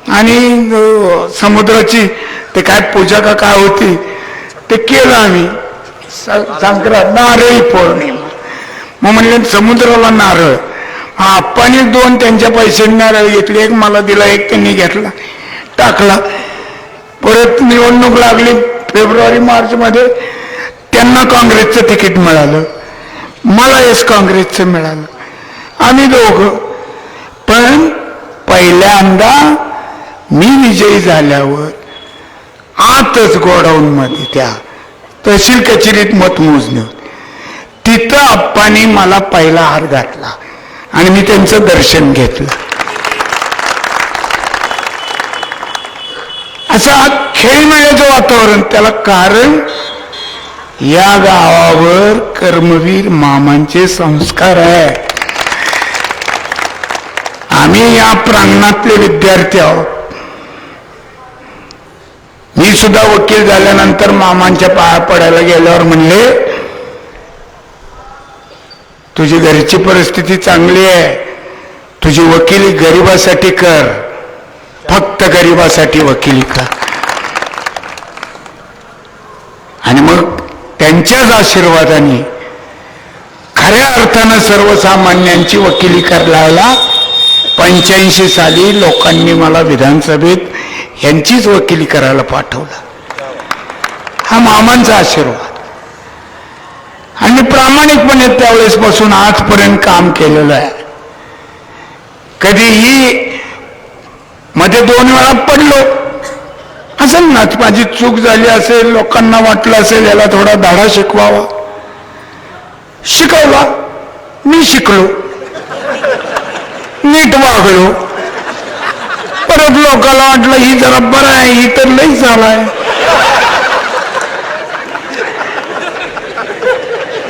आणि समुद्राची ते काय पूजा का काय होती ते केलं आम्ही. संक्रांत नारळी पौर्णिमा. मग म्हणले समुद्राला नारळ. आप्पाने 2 त्यांच्या पैशाने नारळ घेतले. एक मला दिला एक त्यांनी घेतला टाकला. परत निवडणूक लागली फेब्रुवारी-मार्च मध्ये. त्यांना काँग्रेसचं तिकीट मिळालं मला एस काँग्रेसचं मिळालं. आम्ही दोघं. पण पहिल्यांदा मी विजयी झाल्यावर आतच गोडाऊन मध्ये त्या तहसील कचेरीत मतमोजणी होती. तिथं आप्पांनी मला पहिला हार घातला आणि मी त्यांचं दर्शन घेतलं. असं खेळमेळ्याचं वातावरण. त्याला कारण या गावावर कर्मवीर मामांचे संस्कार आहे. आम्ही या प्रांगणातले विद्यार्थी आहोत. मी सुद्धा वकील झाल्यानंतर मामांच्या पाया पडायला गेल्यावर म्हणले तुझी घरची परिस्थिती चांगली आहे. तुझी वकिली गरिबासाठी कर. फक्त गरिबासाठी वकिली कर. आणि मग त्यांच्याच आशीर्वादाने खऱ्या अर्थानं सर्वसामान्यांची वकिली करायला 85 साली लोकांनी मला विधानसभेत यांचीच वकिली करायला पाठवलं. हा मामांचा आशीर्वाद. आणि प्रामाणिकपणे त्यावेळेस पासून आजपर्यंत काम केलेलं आहे. कधीही मध्ये 2 वेळा पडलो असेल ना, माझी चूक झाली असेल, लोकांना वाटलं असेल याला थोडा धडा शिकवावा, शिकवला, मी शिकलो, नीट वागलो. परत लोकांना वाटलं ही जरा बरं आहे, ही तर लई झालाय.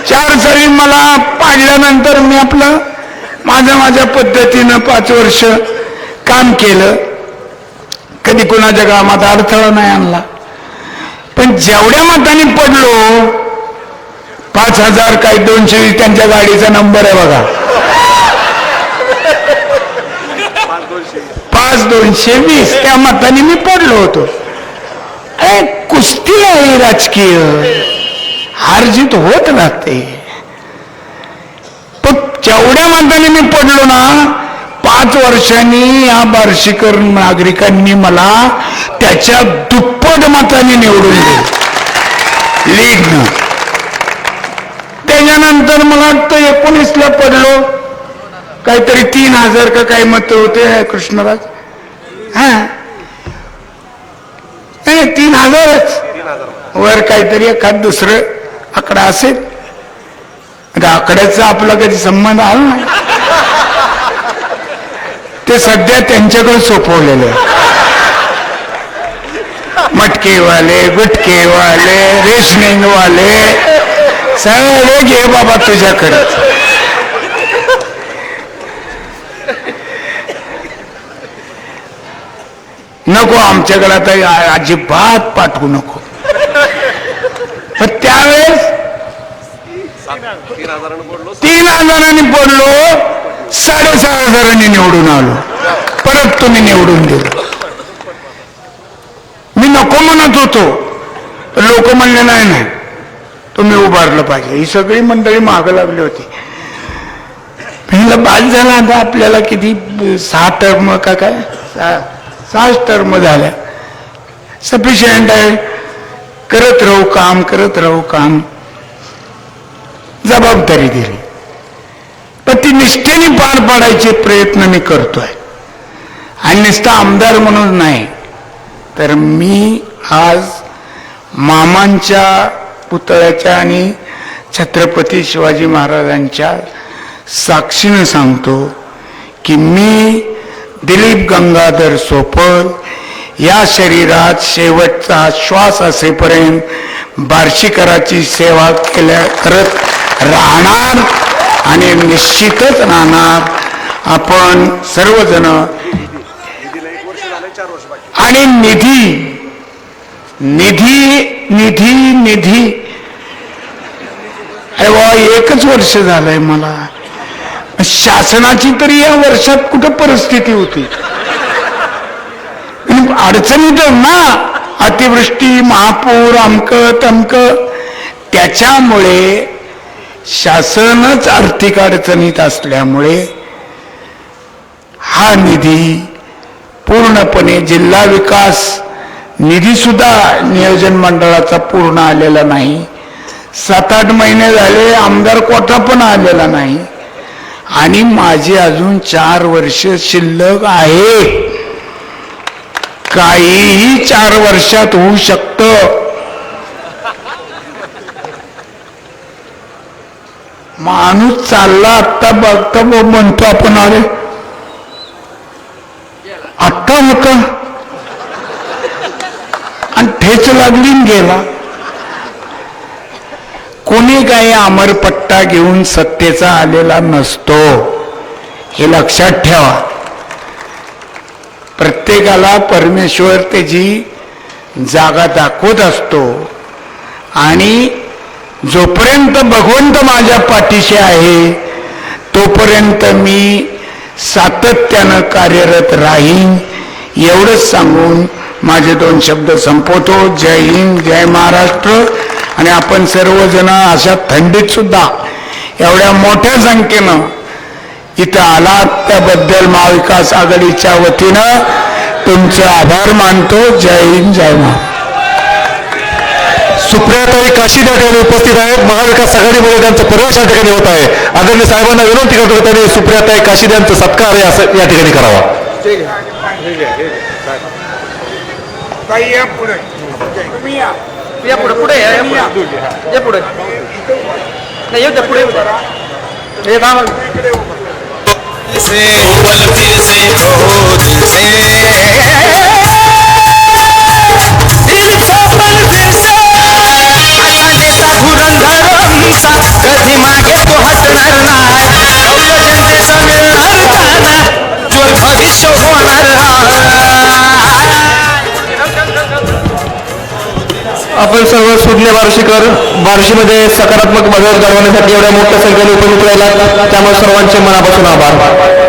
4 सरी मला पाडल्यानंतर मी आपलं माझ्या पद्धतीनं 5 वर्ष काम केलं. कधी कुणाच्या कामात अडथळा नाही आणला. पण जेवढ्या मतांनी पडलो, 5000 काही 220 त्यांच्या गाडीचा नंबर आहे बघा, 5220 त्या मतांनी मी पडलो होतो. कुस्ती आहे राजकीय, हार जीत होत राहते. पण जेवढ्या मतांनी मी पडलो ना, 5 वर्षांनी या बार्शीकर नागरिकांनी मला त्याच्या दुप्पट मताने निवडून दिले, लीडनं. त्याच्यानंतर मला वाटतं 19ला पडलो, काहीतरी 3000 का काही मत होते कृष्णराज. हा 3000च, वर काहीतरी एखाद दुसरं आकडा असेल. आकड्याचा आपला कधी संबंध आला नाही. ते सध्या त्यांच्याकडे सोपवलेले, मटकेवाले, गुटकेवाले, रेशनिंगवाले सगळे घे बाबा तुझ्याकडे. नको आमच्याकडे आता अजिबात पाठवू नको. पण त्यावेळेस 3000 पडलो, 6500 निवडून आलो. परत तुम्ही निवडून दिलं. मी नको म्हणत होतो, लोक म्हणले नाही तुम्ही उभारलं पाहिजे. ही सगळी मंडळी मागं लागली होती. बाद झाला आता आपल्याला किती 6 टर्म का काय 6 टर्म झाल्या, सफिशियंट आहे. करत राहू काम, जबाबदारी दिली. पण ती निष्ठेने पार पाडायचे प्रयत्न मी करतोय. आणि नुसता आमदार म्हणून नाही, तर मी आज मामांच्या पुतळ्याच्या आणि छत्रपती शिवाजी महाराजांच्या साक्षीने सांगतो की मी दिलीप गंगाधर सोपल या शरीरात शेवटचा श्वास असेपर्यंत बार्शीकराची सेवा करत राहणार आणि निश्चितच राहणार. आपण सर्वजण आणि निधी अरे एकच वर्ष झालंय मला. शासनाची तरी या वर्षात कुठं परिस्थिती होती. अडचणीत ना, अतिवृष्टी, महापूर, अमक तमक, त्याच्यामुळे शासनच आर्थिक अडचणीत असल्यामुळे हा निधी पूर्णपणे जिल्हा विकास निधी सुद्धा नियोजन मंडळाचा पूर्ण आलेला नाही. 7-8 महिने झाले आमदार कोटा पण आलेला नाही. आणि माझी अजून 4 वर्ष शिल्लक आहे. काहीही 4 वर्षात होऊ शकतं. माणूस चालला आत्ता बघता म्हणतो आपण अरे आत्ता होता आणि ठेच लागली गेला. कोणी काही अमरपट्टा घेऊन सत्तेचा आलेला नसतो, हे लक्षात ठेवा. प्रत्येकाला परमेश्वर त्याची जागा दाखवत असतो. आणि जोपर्यंत भगवंत माझ्या पाठीशी आहे तोपर्यंत मी सातत्यानं कार्यरत राहीन. एवढंच सांगून माझे 2 शब्द संपवतो. जय हिंद, जय महाराष्ट्र. आणि आपण सर्वजण अशा थंडीत सुद्धा एवढ्या मोठ्या संख्येनं इथं आलात त्याबद्दल महाविकास आघाडीच्या वतीनं तुमचे आभार मानतो. जय हिंद, जय महाराष्ट्र. सुप्रियाताई काशी त्या ठिकाणी उपस्थित आहेत. महाविकास आघाडीमध्ये त्यांचा प्रवेश या ठिकाणी होत आहे. आदरणीय साहेबांना विनंती करतो त्यांनी सुप्रियाताई काशी यांचा सत्कार आहे असं या ठिकाणी करावा. या पुढे पुढे या पुढे नाही येऊ द्या पुढे येऊ द्या हे थांबा से पल फिर से ओ दिल से दिल पल फिर से देता धुरंधर कधी मागे तो हटणार नाही जनतेचा मिळणार दाना जो भविष्य होणार आपण सर्व सुज्ञ बार्शीकर बार्शीमध्ये सकारात्मक बदल घडवण्यासाठी एवढ्या मोठ्या संख्येने उपस्थित राहिला त्यामुळे सर्वांचे मनापासून आभार.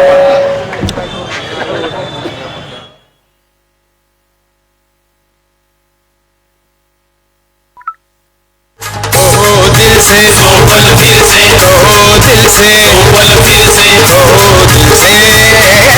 दिल से ओ पल फिर से ओ दिल से ओ पल फिर से ओ दिल से